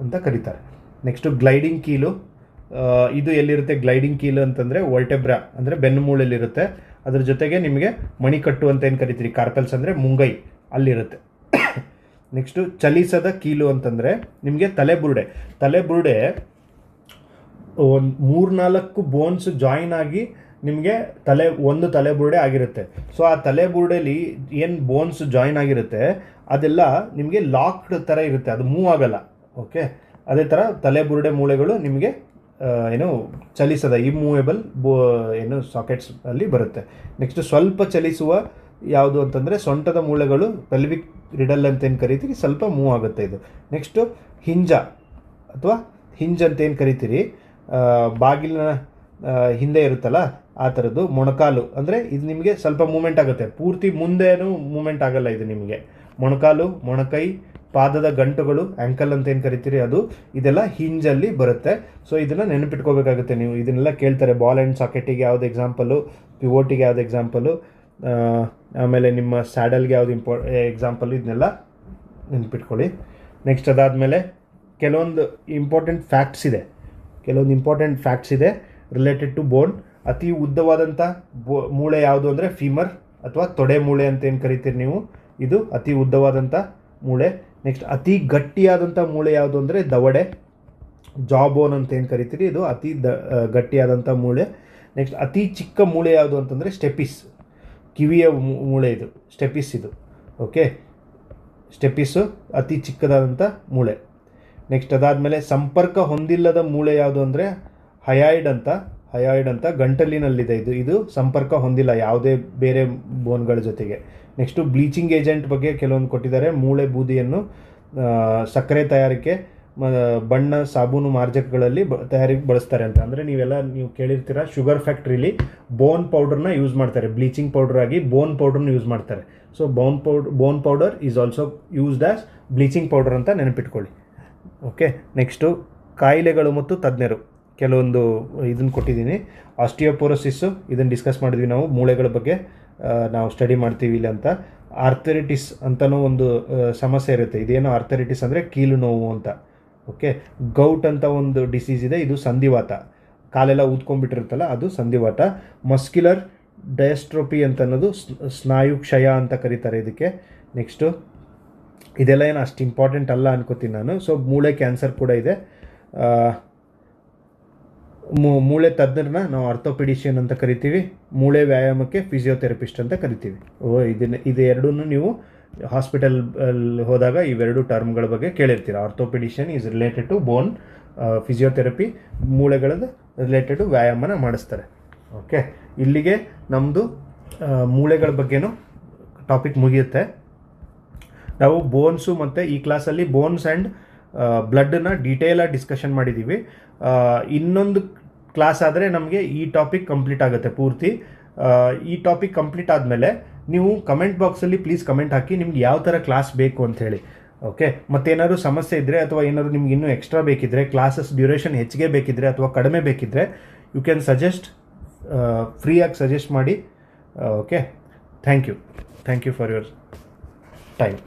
ಅಂತ ಕರೀತಾರೆ. ನೆಕ್ಸ್ಟು ಗ್ಲೈಡಿಂಗ್ ಕೀಲು, ಇದು ಎಲ್ಲಿರುತ್ತೆ? ಗ್ಲೈಡಿಂಗ್ ಕೀಲು ಅಂತಂದರೆ ವರ್ಟೆಬ್ರಾ ಅಂದರೆ ಬೆನ್ನು ಮೂಳೆಯಲ್ಲಿರುತ್ತೆ. ಅದ್ರ ಜೊತೆಗೆ ನಿಮಗೆ ಮಣಿಕಟ್ಟು ಅಂತ ಏನು ಕರಿತೀರಿ, ಕಾರ್ಪಲ್ಸ್ ಅಂದರೆ ಮುಂಗೈ, ಅಲ್ಲಿರುತ್ತೆ. ನೆಕ್ಸ್ಟು ಚಲಿಸದ ಕೀಲು ಅಂತಂದರೆ ನಿಮಗೆ ತಲೆಬುರುಡೆ ಒಂದು 3-4 ಬೋನ್ಸ್ ಜಾಯಿನ್ ಆಗಿ ನಿಮಗೆ ಒಂದು ತಲೆಬುರುಡೆ ಆಗಿರುತ್ತೆ. ಸೊ ಆ ತಲೆಬುರುಡೆಲಿ ಏನು ಬೋನ್ಸ್ ಜಾಯಿನ್ ಆಗಿರುತ್ತೆ ಅದೆಲ್ಲ ನಿಮಗೆ ಲಾಕ್ಡ್ ಥರ ಇರುತ್ತೆ, ಅದು ಮೂವ್ ಆಗಲ್ಲ. ಓಕೆ, ಅದೇ ಥರ ತಲೆಬುರುಡೆ ಮೂಳೆಗಳು ನಿಮಗೆ ಚಲಿಸದ ಇಮ್ಮೂವೇಬಲ್ ಸಾಕೆಟ್ಸ್ ಅಲ್ಲಿ ಬರುತ್ತೆ. ನೆಕ್ಸ್ಟ್ ಸ್ವಲ್ಪ ಚಲಿಸುವ ಯಾವುದು ಅಂತಂದರೆ ಸೊಂಟದ ಮೂಳೆಗಳು, ಪೆಲ್ವಿಕ್ ರಿಡಲ್ ಅಂತ ಏನು ಕರಿತೀರಿ, ಸ್ವಲ್ಪ ಮೂವ್ ಆಗುತ್ತೆ ಇದು. ನೆಕ್ಸ್ಟು ಹಿಂಜ ಅಂತ ಏನು ಕರಿತೀರಿ, ಬಾಗಿಲಿನ ಹಿಂದೆ ಇರುತ್ತಲ್ಲ ಆ ಥರದ್ದು. ಮೊಣಕಾಲು ಅಂದರೆ ಇದು ನಿಮಗೆ ಸ್ವಲ್ಪ ಮೂಮೆಂಟ್ ಆಗುತ್ತೆ, ಪೂರ್ತಿ ಮುಂದೇನು ಮೂಮೆಂಟ್ ಆಗಲ್ಲ ಇದು ನಿಮಗೆ. ಮೊಣಕಾಲು, ಮೊಣಕೈ, ಪಾದದ ಗಂಟುಗಳು, ಆ್ಯಂಕಲ್ ಅಂತ ಏನು ಕರಿತೀರಿ ಅದು, ಇದೆಲ್ಲ ಹಿಂಜಲ್ಲಿ ಬರುತ್ತೆ. ಸೊ ಇದನ್ನು ನೆನಪಿಟ್ಕೋಬೇಕಾಗುತ್ತೆ ನೀವು. ಇದನ್ನೆಲ್ಲ ಕೇಳ್ತಾರೆ. ಬಾಲ್ ಆ್ಯಂಡ್ ಸಾಕೆಟಿಗೆ ಯಾವುದು ಎಕ್ಸಾಂಪಲು, ಪಿವೋಟಿಗೆ ಯಾವುದು ಎಕ್ಸಾಂಪಲು, ಆಮೇಲೆ ನಿಮ್ಮ ಸ್ಯಾಡಲ್ಗೆ ಯಾವುದು ಎಕ್ಸಾಂಪಲು, ಇದನ್ನೆಲ್ಲ ನೆನಪಿಟ್ಕೊಳ್ಳಿ. ನೆಕ್ಸ್ಟ್ ಅದಾದಮೇಲೆ ಕೆಲವೊಂದು ಇಂಪಾರ್ಟೆಂಟ್ ಫ್ಯಾಕ್ಟ್ಸ್ ಇದೆ ರಿಲೇಟೆಡ್ ಟು ಬೋನ್. ಅತಿ ಉದ್ದವಾದಂಥ ಮೂಳೆ ಯಾವುದು ಅಂದರೆ ಫೀಮರ್ ಅಥವಾ ತೊಡೆ ಮೂಳೆ ಅಂತ ಏನು ಕರಿತೀರಿ ನೀವು, ಇದು ಅತಿ ಉದ್ದವಾದಂಥ ಮೂಳೆ. ನೆಕ್ಸ್ಟ್ ಅತಿ ಗಟ್ಟಿಯಾದಂಥ ಮೂಳೆ ಯಾವುದು ಅಂದರೆ ದವಡೆ, ಜಾ ಬೋನ್ ಅಂತ ಏನು ಕರಿತೀರಿ, ಇದು ಅತಿ ಗಟ್ಟಿಯಾದಂಥ ಮೂಳೆ. ನೆಕ್ಸ್ಟ್ ಅತಿ ಚಿಕ್ಕ ಮೂಳೆ ಯಾವುದು ಅಂತಂದರೆ ಸ್ಟೆಪಿಸ್, ಕಿವಿಯ ಮೂಳೆ ಇದು, ಸ್ಟೆಪಿಸ್ ಇದು. ಓಕೆ, ಸ್ಟೆಪಿಸ್ಸು ಅತಿ ಚಿಕ್ಕದಾದಂಥ ಮೂಳೆ. ನೆಕ್ಸ್ಟ್ ಅದಾದಮೇಲೆ ಸಂಪರ್ಕ ಹೊಂದಿಲ್ಲದ ಮೂಳೆ ಯಾವುದು ಅಂದರೆ ಹಯಾಯ್ಡ್ ಅಂತ ಗಂಟಲಿನಲ್ಲಿದೆ. ಇದು ಸಂಪರ್ಕ ಹೊಂದಿಲ್ಲ ಯಾವುದೇ ಬೇರೆ ಬೋನ್ಗಳ ಜೊತೆಗೆ. ನೆಕ್ಸ್ಟು ಬ್ಲೀಚಿಂಗ್ ಏಜೆಂಟ್ ಬಗ್ಗೆ ಕೆಲವೊಂದು ಕೊಟ್ಟಿದ್ದಾರೆ. ಮೂಳೆ ಬೂದಿಯನ್ನು ಸಕ್ಕರೆ ತಯಾರಿಕೆ, ಬಣ್ಣ, ಸಾಬೂನು, ಮಾರ್ಜಕಗಳಲ್ಲಿ ತಯಾರಿಗೆ ಬಳಸ್ತಾರೆ ಅಂತ. ಅಂದರೆ ನೀವು ಕೇಳಿರ್ತೀರ, ಶುಗರ್ ಫ್ಯಾಕ್ಟ್ರಿಲಿ ಬೋನ್ ಪೌಡರ್ನ ಯೂಸ್ ಮಾಡ್ತಾರೆ, ಬ್ಲೀಚಿಂಗ್ ಪೌಡರ್ ಆಗಿ ಬೋನ್ ಪೌಡರ್ನ ಯೂಸ್ ಮಾಡ್ತಾರೆ. So bone powder is also used as bleaching powder ಅಂತ ನೆನಪಿಟ್ಕೊಳ್ಳಿ. ಓಕೆ, ನೆಕ್ಸ್ಟು ಕಾಯಿಲೆಗಳು ಮತ್ತು ತಜ್ಞರು ಕೆಲವೊಂದು ಇದನ್ನು ಕೊಟ್ಟಿದ್ದೀನಿ. ಆಸ್ಟಿಯೋಪೊರೋಸಿಸ್ಸು ಇದನ್ನು ಡಿಸ್ಕಸ್ ಮಾಡಿದ್ವಿ ನಾವು, ಮೂಳೆಗಳ ಬಗ್ಗೆ ನಾವು ಸ್ಟಡಿ ಮಾಡ್ತೀವಿ ಇಲ್ಲ ಅಂತ. ಆರ್ಥರೈಟಿಸ್ ಅಂತಲೂ ಒಂದು ಸಮಸ್ಯೆ ಇರುತ್ತೆ. ಇದೇನೋ ಆರ್ಥರೈಟಿಸ್ ಅಂದರೆ ಕೀಲು ನೋವು ಅಂತ. ಓಕೆ, ಗೌಟ್ ಅಂತ ಒಂದು ಡಿಸೀಸ್ ಇದೆ, ಇದು ಸಂಧಿವಾತ, ಕಾಲೆಲ್ಲ ಊದ್ಕೊಂಡ್ಬಿಟ್ಟಿರುತ್ತಲ್ಲ ಅದು ಸಂಧಿವಾತ. ಮಸ್ಕ್ಯುಲರ್ ಡಯಸ್ಟ್ರೋಪಿ ಅಂತ ಅನ್ನೋದು ಸ್ನಾಯು ಕ್ಷಯ ಅಂತ ಕರೀತಾರೆ ಇದಕ್ಕೆ. ನೆಕ್ಸ್ಟು ಇದೆಲ್ಲ ಏನು ಅಷ್ಟು ಇಂಪಾರ್ಟೆಂಟ್ ಅಲ್ಲ ಅನ್ಕೋತೀನಿ ನಾನು. ಸೊ ಮೂಳೆ ಕ್ಯಾನ್ಸರ್ ಕೂಡ ಇದೆ. ಮೂಳೆ ತಜ್ಞರನ್ನ ನಾವು ಆರ್ಥೋಪೆಡಿಷಿಯನ್ ಅಂತ ಕರಿತೀವಿ, ಮೂಳೆ ವ್ಯಾಯಾಮಕ್ಕೆ ಫಿಸಿಯೋಥೆರಪಿಸ್ಟ್ ಅಂತ ಕರಿತೀವಿ. ಇದೆರಡೂ ನೀವು ಹಾಸ್ಪಿಟಲ್ ಹೋದಾಗ ಇವೆರಡು ಟರ್ಮ್ಗಳ ಬಗ್ಗೆ ಕೇಳಿರ್ತೀರ. Orthopedician is related to bone, physiotherapy ಮೂಳೆಗಳದ್ದು ರಿಲೇಟೆಡ್ ವ್ಯಾಯಾಮನ ಮಾಡಿಸ್ತಾರೆ. ಓಕೆ, ಇಲ್ಲಿಗೆ ನಮ್ಮದು ಮೂಳೆಗಳ ಬಗ್ಗೆನೂ ಟಾಪಿಕ್ ಮುಗಿಯುತ್ತೆ. ನಾವು ಬೋನ್ಸು ಮತ್ತು ಈ ಕ್ಲಾಸಲ್ಲಿ ಬೋನ್ಸ್ ಆ್ಯಂಡ್ ಬ್ಲಡ್ಡನ್ನ ಡೀಟೇಲಾಗಿ ಡಿಸ್ಕಷನ್ ಮಾಡಿದ್ದೀವಿ. ಇನ್ನೊಂದು ಕ್ಲಾಸ್ ಆದರೆ ನಮಗೆ ಈ ಟಾಪಿಕ್ ಕಂಪ್ಲೀಟ್ ಆಗುತ್ತೆ ಪೂರ್ತಿ. ಈ ಟಾಪಿಕ್ ಕಂಪ್ಲೀಟ್ ಆದಮೇಲೆ ನೀವು ಕಮೆಂಟ್ ಬಾಕ್ಸಲ್ಲಿ ಪ್ಲೀಸ್ ಕಮೆಂಟ್ ಹಾಕಿ ನಿಮ್ಗೆ ಯಾವ ಥರ ಕ್ಲಾಸ್ ಬೇಕು ಅಂಥೇಳಿ. ಓಕೆ, ಮತ್ತೇನಾದ್ರು ಸಮಸ್ಯೆ ಇದ್ದರೆ ಅಥವಾ ಏನಾದ್ರು ನಿಮ್ಗೆ ಇನ್ನೂ ಎಕ್ಸ್ಟ್ರಾ ಬೇಕಿದ್ದರೆ, ಕ್ಲಾಸಸ್ ಡ್ಯೂರೇಷನ್ ಹೆಚ್ಚಿಗೆ ಬೇಕಿದ್ದರೆ ಅಥವಾ ಕಡಿಮೆ ಬೇಕಿದ್ದರೆ ಯು ಕ್ಯಾನ್ ಸಜೆಸ್ಟ್, ಫ್ರೀಯಾಗಿ ಸಜೆಸ್ಟ್ ಮಾಡಿ. Okay, thank you for your time.